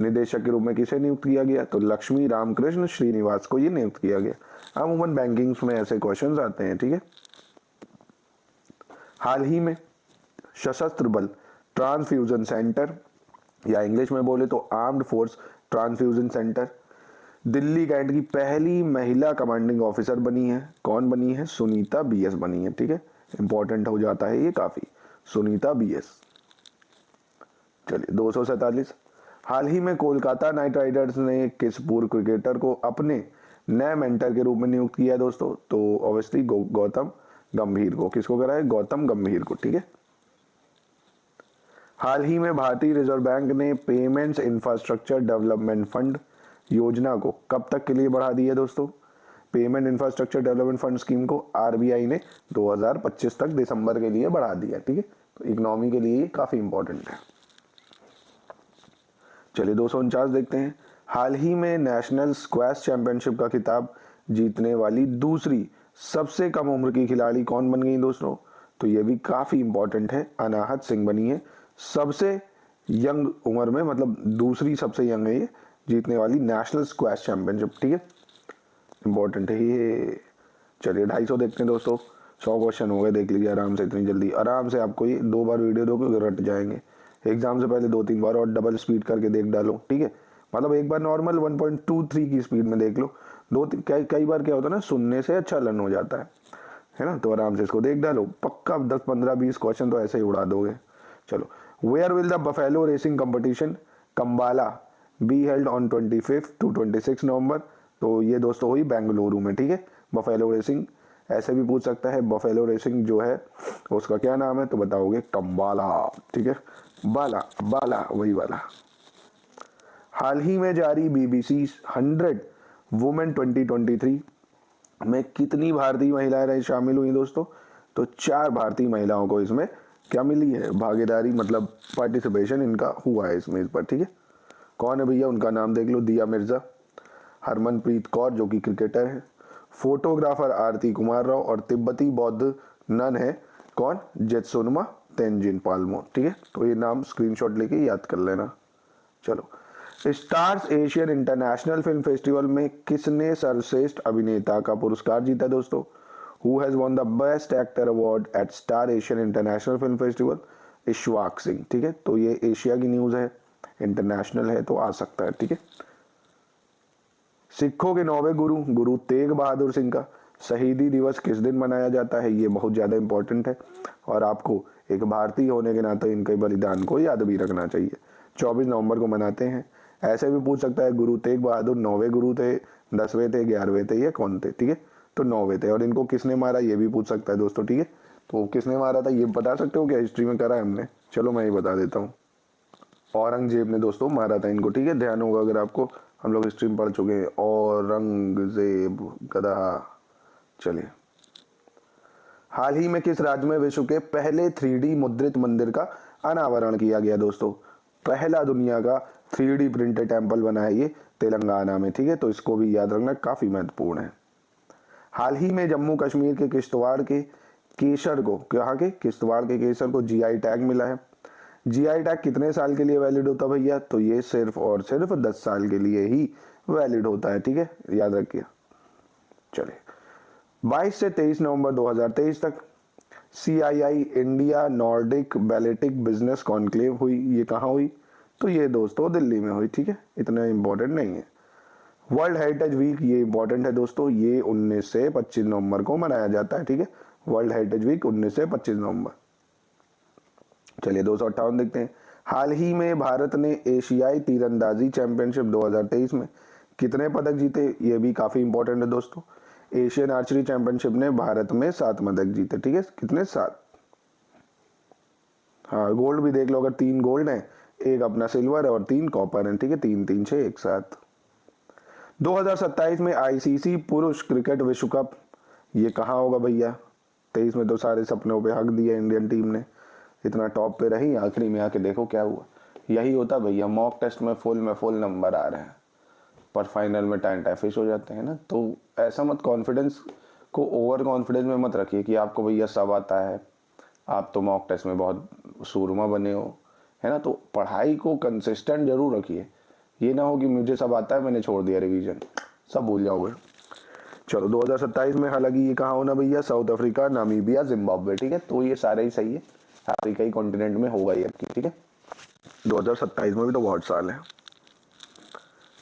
Speaker 1: निदेशक के रूप में किसे नियुक्त किया गया? तो लक्ष्मी रामकृष्ण श्रीनिवास को ये नियुक्त किया गया। अमूमन बैंकिंग्स में ऐसे क्वेश्चंस आते हैं, ठीक है। हाल ही में सशस्त्र बल ट्रांसफ्यूजन सेंटर, या इंग्लिश में बोले तो armed force transfusion centre, Delhi cantt की पहली महिला कमांडिंग ऑफिसर बनी है। कौन बनी है? सुनीता BS बनी है, ठीक है, इंपॉर्टेंट हो जाता है ये काफी, सुनीता BS। चलिए 247, हाल ही में कोलकाता नाइट राइडर्स ने किस पूर्व क्रिकेटर को अपने नए मेंटर के रूप में नियुक्त किया है दोस्तों? तो ऑब्वियसली गौतम गंभीर को। किसको करा है? गौतम गंभीर को, ठीक है। हाल ही में भारतीय रिजर्व बैंक ने पेमेंट्स इंफ्रास्ट्रक्चर डेवलपमेंट फंड योजना को कब तक के लिए बढ़ा दी है दोस्तों? Payment infrastructure development fund scheme को RBI ने 2025 तक दिसंबर के लिए बढ़ा दिया, ठीक है, तो इकोनॉमी के लिए काफी इंपॉर्टेंट है। चलिए 249 देखते हैं, हाल ही में नेशनल स्क्वैश चैंपियनशिप का खिताब जीतने वाली दूसरी सबसे कम उम्र की खिलाड़ी कौन बन गई दोस्तों? तो ये भी काफी इंपॉर्टेंट है, अनाहत सिंह बनी है सबसे यंग उम्र में, मतलब दूसरी सबसे यंग है ये जीतने वाली नेशनल स्क्वैश चैंपियनशिप, ठीक है, इंपॉर्टेंट है ये। चलिए 250 देखते हैं दोस्तों, 100 क्वेश्चन हो गए, देख लीजिए आराम से, इतनी जल्दी आराम से। आपको ये 2 बार वीडियो दोगे रट जाएंगे, एग्जाम से पहले 2-3 बार और डबल स्पीड करके देख डालो, ठीक है, मतलब एक बार नॉर्मल 1.23 की स्पीड में देख लो, कई बार क्या होता है ना, सुनने से अच्छा लर्न हो जाता है ना, तो आराम से इसको देख डालो, पक्का 10, 15, 20 क्वेश्चन तो ऐसे ही उड़ा दोगे। चलो, where will the buffalo racing competition Kambala be held on 25 to 26 November? तो ये दोस्तों हुई बेंगलुरु में, ठीक है। बफेलो रेसिंग ऐसे भी पूछ सकता है, बफेलो रेसिंग जो है उसका क्या नाम है? तो बताओगे कंबाला, ठीक है, बाला बाला वही वाला। हाल ही में जारी BBC 100 वुमेन 2023 में कितनी भारतीय महिलाएं शामिल हुई दोस्तों? तो 4 भारतीय महिलाओं को इसमें क्या मिली है? भागीदारी, मतलब पार्टिसिपेशन इनका हुआ है इसमें, इस पर, ठीक है। कौन है भैया? उनका नाम देख लो, दिया मिर्जा, हरमनप्रीत कौर जो कि क्रिकेटर है, फोटोग्राफर आरती कुमार राव, और तिब्बती बौद्ध नन है कौन, जेत्सुनमा तेंजिन पालमो। ठीक है, तो ये नाम स्क्रीनशॉट लेके याद कर लेना। चलो, stars Asian international film festival में किसने सर्वश्रेष्ठ अभिनेता का पुरस्कार जीता दोस्तों? Who has won the best actor award eight star Asian international film festival? Ishwak Singh. ठीक है, तो ये एशिया की न्यूज है, इंटरनेशनल है तो आ सकता है। ठीक है, सिखों के 9वें गुरु गुरु तेग बहादुर सिंह का शहीदी दिवस किस दिन मनाया जाता है? ये बहुत ज्यादा इंपॉर्टेंट है और आपको एक भारतीय होने के नाते इनके बलिदान को याद भी रखना चाहिए। 24 नवंबर को मनाते हैं। ऐसे भी पूछ सकता है गुरु तेग बहादुर 9वें गुरु थे, 10वें थे, 11वें थे, ये कौन थे? ठीक है, तो 9वें थे। और इनको किसने मारा ये भी पूछ सकता है दोस्तों। ठीक है, तो किसने मारा था ये बता सकते हो क्या? हिस्ट्री में करा है हमने, चलो मैं ही बता देता हूँ। औरंगजेब ने दोस्तों मारा था इनको। ठीक है, ध्यान होगा अगर आपको, हम लोग हिस्ट्री में पढ़ चुके हैं। औरंगजेब गधा। चलिए, हाल ही में किस राज्य में विश्व के पहले 3D मुद्रित मंदिर का अनावरण किया गया दोस्तों? पहला दुनिया का 3D प्रिंटेड टेम्पल बना है ये तेलंगाना में। ठीक है, तो इसको भी याद रखना, काफी महत्वपूर्ण है। हाल ही में जम्मू कश्मीर के किश्तवाड़ के केसर को, कहाँ के किश्तवाड़ के केसर को GI टैग मिला है। GI टैग कितने साल के लिए वैलिड होता है भैया? तो ये सिर्फ और सिर्फ 10 साल के लिए ही वैलिड होता है। ठीक है, याद रखिए। चलिए, 22 से 23 नवंबर 2023 तक CII India Nordic Baltic business conclave हुई। ये कहाँ हुई? तो ये दोस्तों दिल्ली में हुई। ठीक है, इतना इंपॉर्टेंट नहीं है। वर्ल्ड हेरिटेज वीक, ये इंपॉर्टेंट है दोस्तों, ये 19 से 25 नवंबर को मनाया जाता है। ठीक है, वर्ल्ड हेरिटेज वीक 19 से 25 नवंबर। चलिए, 258 देखते हैं। हाल ही में भारत ने एशियाई तीरंदाजी चैंपियनशिप 2023 में कितने पदक जीते? ये भी काफी इंपॉर्टेंट है दोस्तों। एशियन आर्चरी चैंपियनशिप ने भारत में 7 पदक जीते। ठीक है, कितने? 7। हाँ, गोल्ड भी देख लो, अगर 3 गोल्ड है, एक अपना सिल्वर है और 3 कॉपर है। ठीक है, 3 3 6 एक साथ। 2027 में ICC पुरुष क्रिकेट विश्व कप, ये कहाँ होगा भैया? 23 में तो सारे सपनों पे हक दिया इंडियन टीम ने, इतना टॉप पे रही, आखिरी में आके देखो क्या हुआ। यही होता भैया, मॉक टेस्ट में फुल नंबर आ रहे हैं पर फाइनल में टाइफिश हो जाते हैं ना। तो ऐसा मत, कॉन्फिडेंस को ओवर कॉन्फिडेंस में मत रखिए कि आपको भैया सब आता है, आप तो मॉक टेस्ट में बहुत सूरमा बने हो, है ना। तो पढ़ाई को कंसिस्टेंट जरूर रखिए, ये ना हो कि मुझे सब आता है मैंने छोड़ दिया रिवीजन, सब भूल जाओगे। चलो, 2027 में हालांकि ये कहाँ होना भैया? South Africa, Namibia, Zimbabwe. ठीक है, तो ये सारे ही सही है, अफ्रीकाई कॉन्टिनेंट में होगा ये आपकी। ठीक है, 2027 में भी तो बहुत साल है,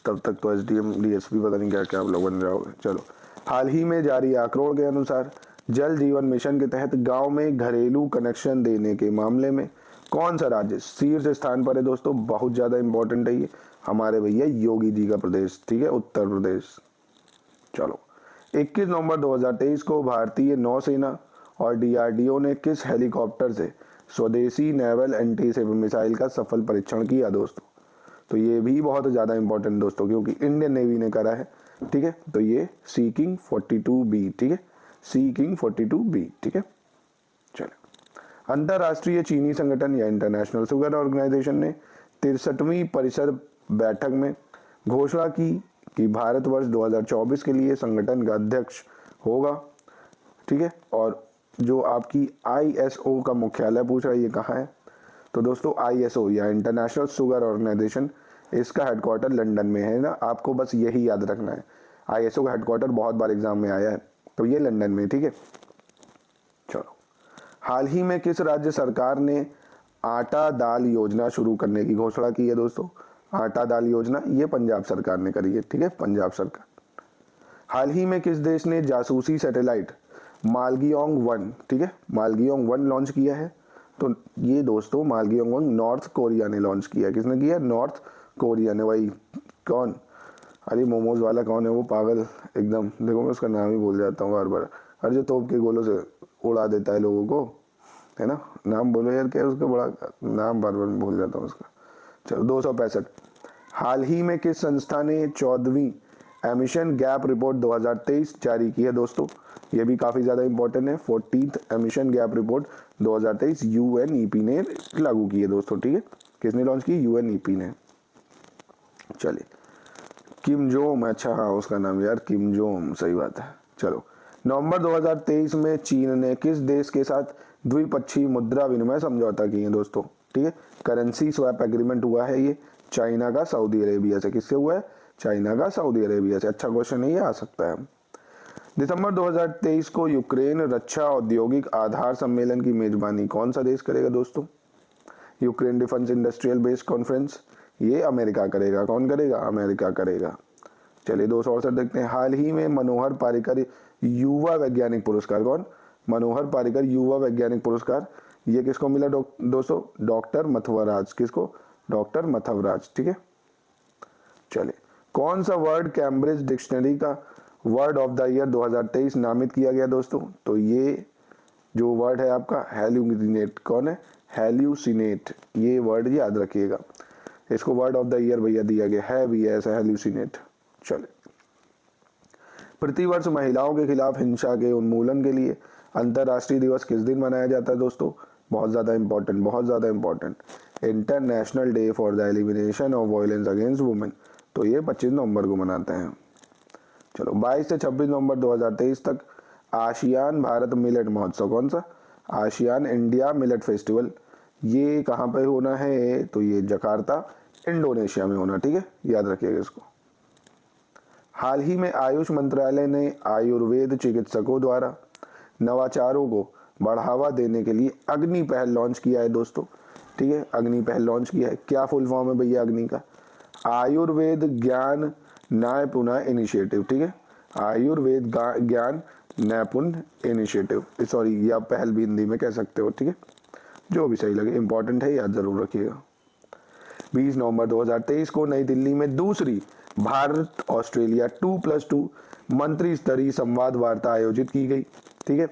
Speaker 1: तब तक तो SDM DSP पता नहीं क्या क्या आप लोग बन जाओगे। चलो, हाल ही में जारी आंकड़ों के अनुसार जल जीवन मिशन के तहत गांव में घरेलू कनेक्शन देने के मामले में कौन सा राज्य शीर्ष स्थान पर है दोस्तों? बहुत ज्यादा इंपॉर्टेंट है ये, हमारे भैया योगी जी का प्रदेश। ठीक है, उत्तर प्रदेश। चलो, 21 नवंबर 2023 को भारतीय नौसेना और DRDO ने किस हेलीकॉप्टर से स्वदेशी नेवल एंटी शिप मिसाइल का सफल परीक्षण किया दोस्तों? तो ये भी बहुत ज्यादा इंपॉर्टेंट दोस्तों, क्योंकि इंडियन नेवी ने करा है। ठीक है, तो ये सी किंग 42B। ठीक है, सी किंग 42B। ठीक है, चलो, अंतरराष्ट्रीय चीनी संगठन या इंटरनेशनल शुगर ऑर्गेनाइजेशन ने 63वीं परिषद बैठक में घोषणा की कि भारतवर्ष 2024 के लिए संगठन का अध्यक्ष होगा। ठीक है, और जो आपकी ISO का मुख्यालय पूछ रहा है ये कहाँ है? तो दोस्तों ISO या इंटरनेशनल शुगर ऑर्गेनाइजेशन, इसका हेडक्वार्टर लंदन में है ना, आपको बस यही याद रखना है। ISO का हेडक्वार्टर बहुत बार एग्जाम में आया है, तो ये लंदन में। ठीक है, चलो, हाल ही में किस राज्य सरकार ने आटा दाल योजना शुरू करने की घोषणा की है दोस्तों? आटा दाल योजना ये पंजाब सरकार ने करी है। ठीक है, पंजाब सरकार। हाल ही में किस देश ने जासूसी सैटेलाइट मालगियोंग 1, ठीक है, मालगियोंग 1 लॉन्च किया है? तो ये दोस्तों मालगियोंग 1 नॉर्थ कोरिया ने लॉन्च किया। किसने किया? नॉर्थ कोरिया ने। भाई कौन? अरे मोमोज वाला कौन है वो पागल एकदम, देखो मैं उसका नाम ही भूल जाता हूँ बार बार। अरे जो तोप के गोलों से उड़ा देता है लोगों को, है ना, नाम बोलो यार, क्या है उसका, बड़ा नाम बार बार भूल जाता हूँ उसका। चलो, 265। हाल ही में किस संस्था ने 14वीं एमिशन गैप रिपोर्ट 2023 जारी की है दोस्तों? ये भी काफी ज्यादा इंपॉर्टेंट है। 14th emission gap report 2023 UNEP ने लागू की है दोस्तों। ठीक है, किसने लॉन्च की? UNEP ने। चलिए, किम जोंग, अच्छा हाँ उसका नाम यार किम जोंग, सही बात है। चलो, नवंबर 2023 में चीन ने किस देश के साथ द्विपक्षीय मुद्रा विनिमय समझौता किए दोस्तों? ठीक है, करेंसी स्वैप एग्रीमेंट हुआ है ये चाइना का सऊदी अरेबिया से। किससे हुआ है? चाइना का सऊदी अरेबिया से। अच्छा क्वेश्चन है, ये आ सकता है। दिसंबर 2023 को यूक्रेन रक्षा औद्योगिक आधार सम्मेलन की मेजबानी कौन सा देश करेगा दोस्तों? Ukraine defence industrial base conference, ये अमेरिका करेगा। कौन करेगा? अमेरिका करेगा। चलिए 268 देखते हैं। हाल ही में मनोहर पारिकर युवा वैज्ञानिक पुरस्कार, कौन? मनोहर पारिकर युवा वैज्ञानिक पुरस्कार, ये किसको मिला दोस्तों? डॉक्टर मथवराज। किसको? डॉक्टर मथवराज। ठीक है, चलिए कौन सा वर्ड कैम्ब्रिज डिक्शनरी का वर्ड ऑफ द ईयर 2023 नामित किया गया दोस्तों? तो ये जो वर्ड है आपका हेल्यूसिनेट। कौन है? हेल्यूसिनेट, ये वर्ड याद रखिएगा, इसको वर्ड ऑफ द ईयर भैया दिया गया है भी ऐसा, हेल्यूसिनेट। चले, प्रतिवर्ष महिलाओं के खिलाफ हिंसा के उन्मूलन के लिए अंतर्राष्ट्रीय दिवस किस दिन मनाया जाता है दोस्तों? बहुत ज्यादा इंपॉर्टेंट, बहुत ज्यादा important, international day for the elimination of violence against women. तो ये 25 नवंबर को मनाते हैं। चलो, 22 से 26 नवंबर 2023 तक आशियान भारत मिलेट महोत्सव, कौन सा? आशियान इंडिया मिलेट फेस्टिवल, ये कहाँ पे होना है? तो ये जकार्ता इंडोनेशिया में होना। ठीक है, याद रखिएगा इसको। हाल ही में आयुष मंत्रालय ने आयुर्वेद चिकित्सकों द्वारा नवाचारों को बढ़ावा देने के लिए अग्नि पहल लॉन्च किया है दोस्तों। ठीक है, अग्नि पहल लॉन्च किया है। क्या फुल फॉर्म है भैया अग्नि का? आयुर्वेद ज्ञान नैपुण्य इनिशिएटिव। ठीक है, आयुर्वेद ज्ञान नैपुण्य इनिशिएटिव, सॉरी या पहल भी हिंदी में कह सकते हो। ठीक है, जो भी सही लगे, इंपॉर्टेंट है, याद जरूर रखिएगा। 20 नवंबर 2023 को नई दिल्ली में दूसरी भारत ऑस्ट्रेलिया 2+2 मंत्री स्तरीय संवाद वार्ता आयोजित की गई। ठीक है,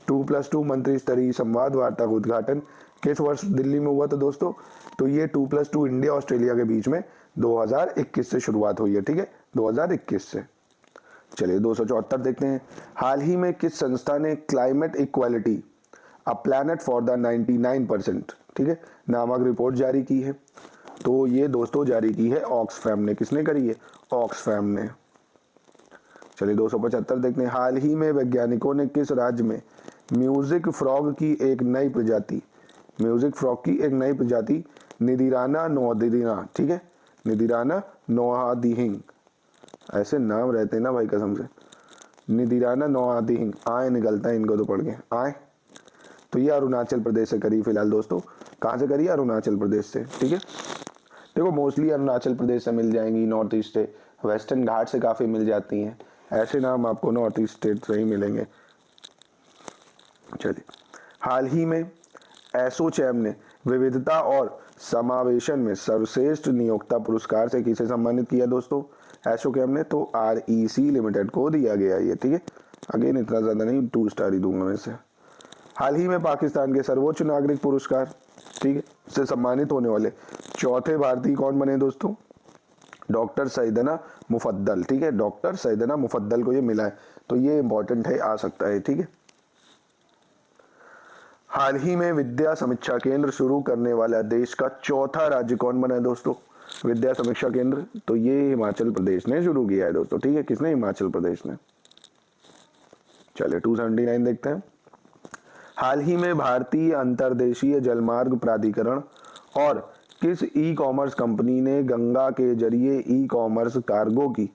Speaker 1: 2+2 मंत्री स्तरीय संवाद वार्ता का उद्घाटन किस वर्ष दिल्ली में हुआ था दोस्तों? तो ये 2+2 इंडिया ऑस्ट्रेलिया के बीच में 2021 से शुरुआत हुई है। ठीक है, 2021 से। चलिए 274 देखते हैं। हाल ही में किस संस्था ने climate equality a planet for the 99%, ठीक है, नामक रिपोर्ट जारी की है? तो ये दोस्तों जारी की है ऑक्सफैम ने। किसने करी है? ऑक्सफैम ने। चलिए 275 देखते हैं। हाल ही में वैज्ञानिकों ने किस राज्य में म्यूजिक फ्रॉग की एक नई प्रजाति, म्यूजिक फ्रॉग की एक नई प्रजाति निदिराना नौदिना, ठीक है, निदिराना नौहादिहिंग, ऐसे नाम रहते हैं ना भाई कसम से, निदिराना नौहादिहिंग, आए निकलता है इनको तो पढ़ के आए। तो ये अरुणाचल प्रदेश से करी फिलहाल दोस्तों। कहाँ से करी? अरुणाचल प्रदेश से। ठीक है, देखो मोस्टली अरुणाचल प्रदेश से मिल जाएंगी, नॉर्थ ईस्ट से, वेस्टर्न घाट से काफ़ी मिल जाती हैं, ऐसे नाम आपको नॉर्थ ईस्ट स्टेट से ही मिलेंगे। चलिए, हाल ही में एसोचैम ने विविधता और समावेशन में सर्वश्रेष्ठ नियोक्ता पुरस्कार से किसे सम्मानित किया दोस्तों? एसोचैम ने तो REC लिमिटेड को दिया गया ये। ठीक है, अगेन इतना ज़्यादा नहीं, 2 स्टार ही दूंगा मैं से। हाल ही में पाकिस्तान के सर्वोच्च नागरिक पुरस्कार, ठीक है, से सम्मानित होने वाले चौथे भारतीय कौन बने दोस्तों? डॉक्टर सैयदना मुफद्दल। ठीक है, डॉक्टर सैयदना मुफद्दल को ये मिला है, तो ये इंपॉर्टेंट है, आ सकता है। ठीक है, हाल ही में विद्या समीक्षा केंद्र शुरू करने वाला देश का चौथा राज्य कौन बना है दोस्तों? विद्या समीक्षा केंद्र, तो ये हिमाचल प्रदेश ने शुरू किया है दोस्तों। ठीक है, किसने? हिमाचल प्रदेश ने। चलिए 279 देखते हैं। हाल ही में भारतीय अंतर्देशीय जलमार्ग प्राधिकरण और किस ई कॉमर्स कंपनी ने गंगा के जरिए ई कॉमर्स कार्गो की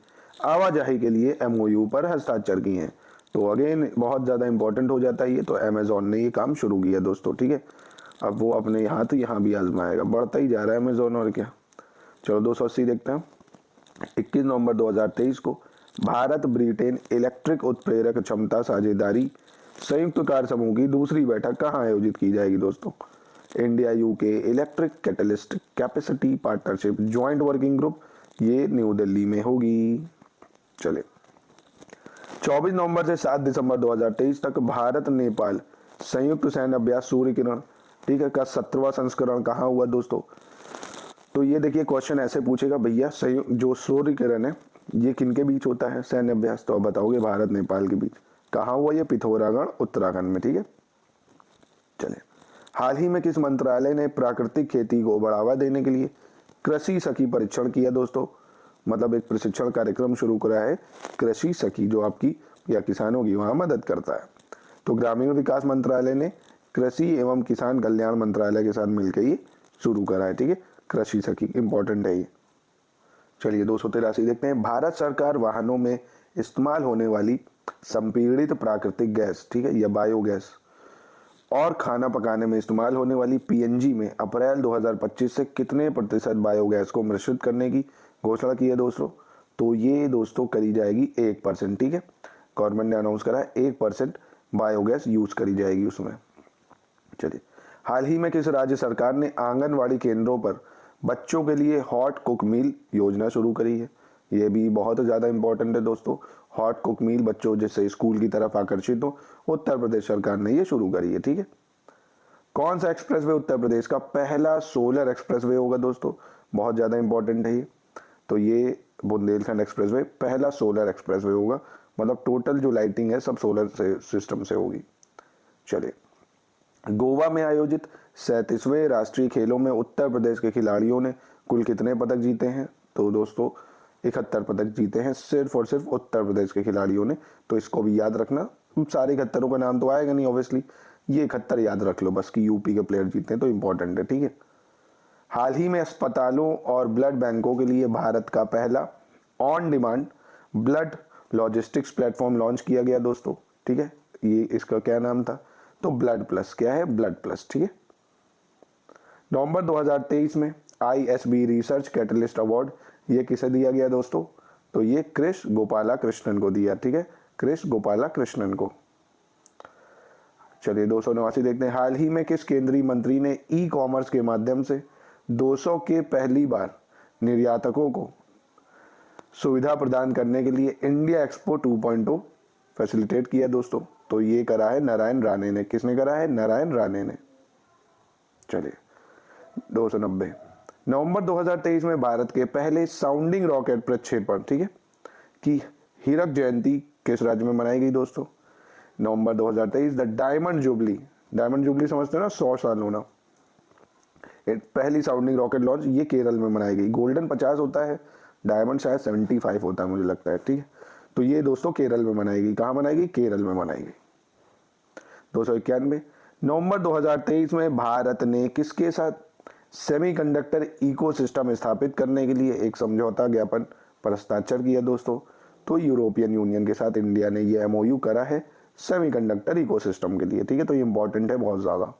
Speaker 1: आवाजाही के लिए MOU पर हस्ताक्षर किए हैं? तो अगेन बहुत ज़्यादा इंपॉर्टेंट हो जाता है ये, तो अमेजोन ने ये काम शुरू किया दोस्तों। ठीक है, अब वो अपने यहाँ तो यहाँ भी आजमाएगा, बढ़ता ही जा रहा है अमेजोन, और क्या। चलो 280 देखते हैं। 21 नवंबर 2023 को भारत ब्रिटेन इलेक्ट्रिक उत्प्रेरक क्षमता साझेदारी संयुक्त कार्य समूह की दूसरी बैठक कहाँ आयोजित की जाएगी दोस्तों? India UK electric catalyst capacity partnership joint working group, ये न्यू दिल्ली में होगी। चले 24 नवंबर से 7 दिसंबर 2023 तक भारत नेपाल संयुक्त सैन्य अभ्यास सूर्य किरण, ठीक है, का 17वां संस्करण कहाँ हुआ दोस्तों? तो ये देखिए क्वेश्चन ऐसे पूछेगा भैया, जो सूर्य किरण है ये किनके बीच होता है सैन्य अभ्यास? तो अब बताओगे भारत नेपाल के बीच। कहाँ हुआ ये? पिथौरागढ़ उत्तराखंड में। ठीक है, चले, हाल ही में किस मंत्रालय ने प्राकृतिक खेती को बढ़ावा देने के लिए कृषि सखी परीक्षण किया दोस्तों? मतलब एक प्रशिक्षण कार्यक्रम शुरू करा है कृषि सखी, जो आपकी या किसानों की वहाँ मदद करता है। तो ग्रामीण विकास मंत्रालय ने कृषि एवं किसान कल्याण मंत्रालय के साथ मिलकर ये शुरू करा है, ठीक है। कृषि सखी इंपॉर्टेंट है ये। चलिए 283 देखते हैं। भारत सरकार वाहनों में इस्तेमाल होने वाली संपीड़ित प्राकृतिक गैस, ठीक है, या बायोगैस और खाना पकाने में इस्तेमाल होने वाली पीएनजी में अप्रैल 2025 से कितने प्रतिशत बायोगैस को मिश्रित करने की घोषणा की है दोस्तों? तो ये दोस्तों करी जाएगी 1%, ठीक है। गवर्नमेंट ने अनाउंस करा है 1% बायोगैस यूज करी जाएगी उसमें। चलिए, हाल ही में किस राज्य सरकार ने आंगनवाड़ी केंद्रों पर बच्चों के लिए हॉट कुक मील योजना शुरू करी है? ये भी बहुत ज़्यादा इंपॉर्टेंट है दोस्तों। हॉट कुक मील बच्चों जिससे स्कूल की तरफ आकर्षित हो, उत्तर प्रदेश सरकार ने ये शुरू करी है, ठीक है। कौन सा एक्सप्रेसवे उत्तर प्रदेश का पहला सोलर एक्सप्रेसवे होगा दोस्तों? बहुत ज़्यादा इंपॉर्टेंट है ये। तो ये बुंदेलखंड एक्सप्रेसवे पहला सोलर एक्सप्रेसवे होगा, मतलब टोटल जो लाइटिंग है सब सोलर सिस्टम से होगी। चलिए, गोवा में आयोजित 37वें राष्ट्रीय खेलों में उत्तर प्रदेश के खिलाड़ियों ने कुल कितने पदक जीते हैं? तो दोस्तों 71 पदक जीते हैं सिर्फ और सिर्फ उत्तर प्रदेश के खिलाड़ियों ने। तो इसको भी याद रखना, सारे 71 का नाम तो आएगा नहीं ऑब्वियसली, ये 71 याद रख लो बस कि यूपी के प्लेयर जीते हैं, तो इंपॉर्टेंट है, ठीक है। हाल ही में अस्पतालों और ब्लड बैंकों के लिए भारत का पहला on demand blood logistics platform launch किया गया दोस्तों, ठीक है। ये इसका क्या नाम था? तो ब्लड प्लस। क्या है? ब्लड प्लस, ठीक है। नवंबर 2023 में ISB रिसर्च कैटलिस्ट अवार्ड ये किसे दिया गया दोस्तों? तो ये कृष गोपाला कृष्णन को दिया, ठीक है, कृष गोपाला कृष्णन को। चलिए 289 देखते हैं। हाल ही में किस केंद्रीय मंत्री ने ई कॉमर्स के माध्यम से 200 के पहली बार निर्यातकों को सुविधा प्रदान करने के लिए इंडिया एक्सपो 2.0 फैसिलिटेट किया दोस्तों? तो ये करा है नारायण राणे ने। किसने करा है? नारायण राणे ने। चलिए 290। नवंबर 2023 में भारत के पहले साउंडिंग रॉकेट प्रक्षेपण, ठीक है, की हीरक जयंती किस राज्य में मनाई गई दोस्तों? नवंबर 2023 the diamond jubilee, diamond jubilee समझते हो ना, 100 साल होना, पहली साउंडिंग रॉकेट लॉन्च ये केरल में मनाई गई। गोल्डन 50 होता है, डायमंड शायद 75 होता है मुझे लगता है, ठीक है। तो ये दोस्तों केरल में मनाई गई। कहाँ मनाई गई? केरल में मनाई गई। 291। नवंबर 2023 में भारत ने किसके साथ सेमीकंडक्टर इकोसिस्टम स्थापित करने के लिए एक समझौता ज्ञापन पर हस्ताक्षर किया दोस्तों? तो यूरोपियन यूनियन के साथ इंडिया ने ये MOU करा है सेमीकंडक्टर इकोसिस्टम के लिए, ठीक है। तो ये इंपॉर्टेंट है बहुत ज्यादा।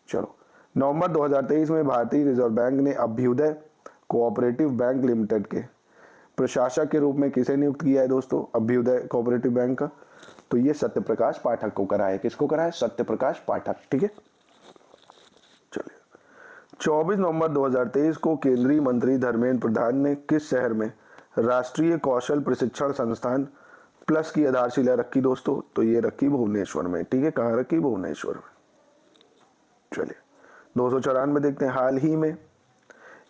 Speaker 1: चलो, नवंबर 2023 में भारतीय रिजर्व बैंक ने अभ्युदय कोऑपरेटिव बैंक लिमिटेड के प्रशासक के रूप में किसे नियुक्त किया है दोस्तों? अभ्युदय कोऑपरेटिव बैंक का। तो ये सत्यप्रकाश पाठक को करा है। किसको करा है? सत्यप्रकाश पाठक, ठीक है। चलिए 24 नवंबर 2023 को केंद्रीय मंत्री धर्मेंद्र प्रधान ने किस शहर में राष्ट्रीय कौशल प्रशिक्षण संस्थान प्लस की आधारशिला रखी दोस्तों? तो ये रखी भुवनेश्वर में, ठीक है। कहाँ रखी? भुवनेश्वर में। चलिए 294 देखते हैं। हाल ही में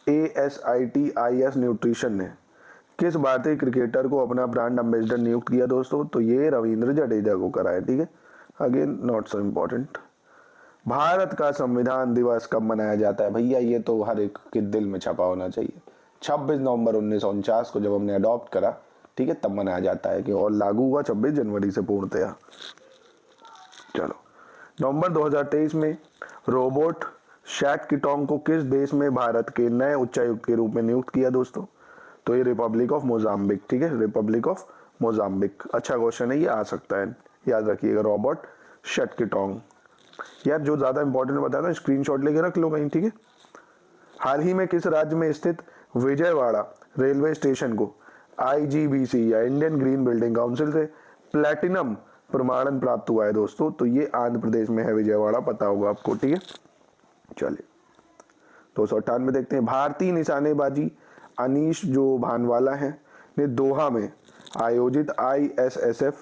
Speaker 1: ASITIS न्यूट्रिशन ने किस भारतीय क्रिकेटर को अपना ब्रांड एम्बेसडर नियुक्त किया दोस्तों? तो ये रविंद्र जडेजा को करा है, ठीक है। Again not so important. Bharat का संविधान दिवस कब मनाया जाता है? भैया ये तो हर एक के दिल में छपा होना चाहिए। 26 नवंबर 1949 को जब हमने अडॉप्ट करा, ठीक है, तब मनाया जाता है कि, और लागू हुआ 26 जनवरी से पूर्णतया। चलो, नवंबर 2023 में रोबोट शैक किटोंग को किस देश में भारत के नए उच्चायुक्त के रूप में नियुक्त किया दोस्तों? तो ये रिपब्लिक ऑफ मोजाम्बिक, ठीक है, रिपब्लिक ऑफ मोजाम्बिक। अच्छा क्वेश्चन है, ये आ सकता है, याद रखिएगा। रोबोट शैक किटोंग। यार जो ज्यादा इंपॉर्टेंट बताया ना, स्क्रीनशॉट लेके रख लो कहीं, ठीक है। हाल ही में किस राज्य में स्थित विजयवाड़ा रेलवे स्टेशन को IGBC या इंडियन ग्रीन बिल्डिंग काउंसिल से प्लैटिनम प्रमाणन प्राप्त हुआ है दोस्तों? तो ये आंध्र प्रदेश में है विजयवाड़ा, पता होगा आपको, ठीक है। चलिए 298 देखते हैं। भारतीय निशानेबाजी अनीश जो भानवाला है ने दोहा में आयोजित ISSF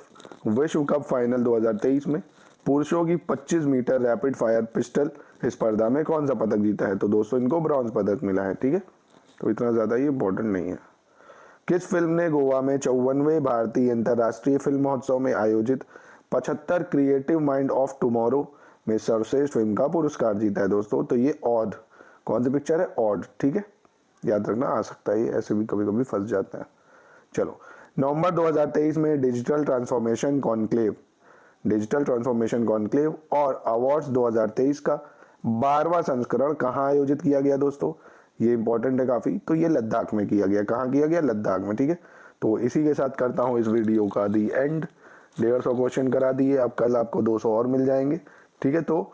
Speaker 1: विश्व कप फाइनल 2023 में पुरुषों की 25 मीटर रैपिड फायर पिस्टल स्पर्धा में कौन सा पदक जीता है? तो दोस्तों इनको ब्रॉन्ज पदक मिला है, ठीक है। तो इतना ज्यादा ये इंपॉर्टेंट नहीं है। किस फिल्म ने गोवा में 54वें भारतीय अंतर्राष्ट्रीय फिल्म महोत्सव में आयोजित 75 क्रिएटिव माइंड ऑफ टुमारो में सर्वश्रेष्ठ फिल्म का पुरस्कार जीता है दोस्तों? तो ये ऑड। कौन सी पिक्चर है? ऑड, ठीक है। याद रखना, आ सकता है, ऐसे भी कभी कभी फंस जाते हैं। चलो, नवंबर 2023 में डिजिटल ट्रांसफॉर्मेशन कॉन्क्लेव और अवार्ड्स 2023 का 12वां संस्करण कहाँ आयोजित किया गया दोस्तों? ये इंपॉर्टेंट है काफी। तो ये लद्दाख में किया गया। कहाँ किया गया? लद्दाख में। ठीक है, तो इसी के साथ करता हूँ इस वीडियो का दी एंड। 150 क्वेश्चन करा दिए, अब कल आपको 200 और मिल जाएंगे। ठीक है, तो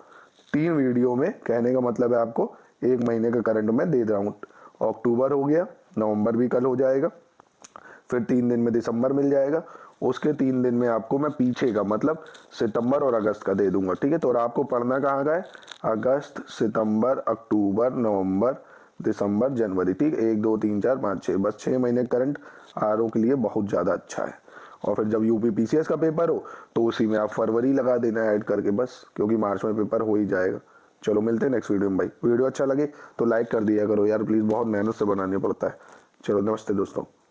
Speaker 1: 3 वीडियो में, कहने का मतलब है आपको 1 महीने का करंट मैं दे रहा हूँ। अक्टूबर हो गया, नवंबर भी कल हो जाएगा, फिर 3 दिन में दिसंबर मिल जाएगा, उसके 3 दिन में आपको मैं पीछे का मतलब सितंबर और अगस्त का दे दूंगा। ठीक है, तो और आपको पढ़ना कहाँ का है? अगस्त, सितंबर, अक्टूबर, नवंबर, दिसंबर, जनवरी। ठीक, 1 2 3 4 5 6, बस 6 महीने करंट आरओ के लिए बहुत ज़्यादा अच्छा है। और फिर जब यूपी पीसीएस का पेपर हो तो उसी में आप फरवरी लगा देना ऐड करके बस, क्योंकि मार्च में पेपर हो ही जाएगा। चलो, मिलते हैं नेक्स्ट वीडियो में भाई। वीडियो अच्छा लगे तो लाइक कर दिया करो यार प्लीज़, बहुत मेहनत से बनानी पड़ता है। चलो, नमस्ते दोस्तों।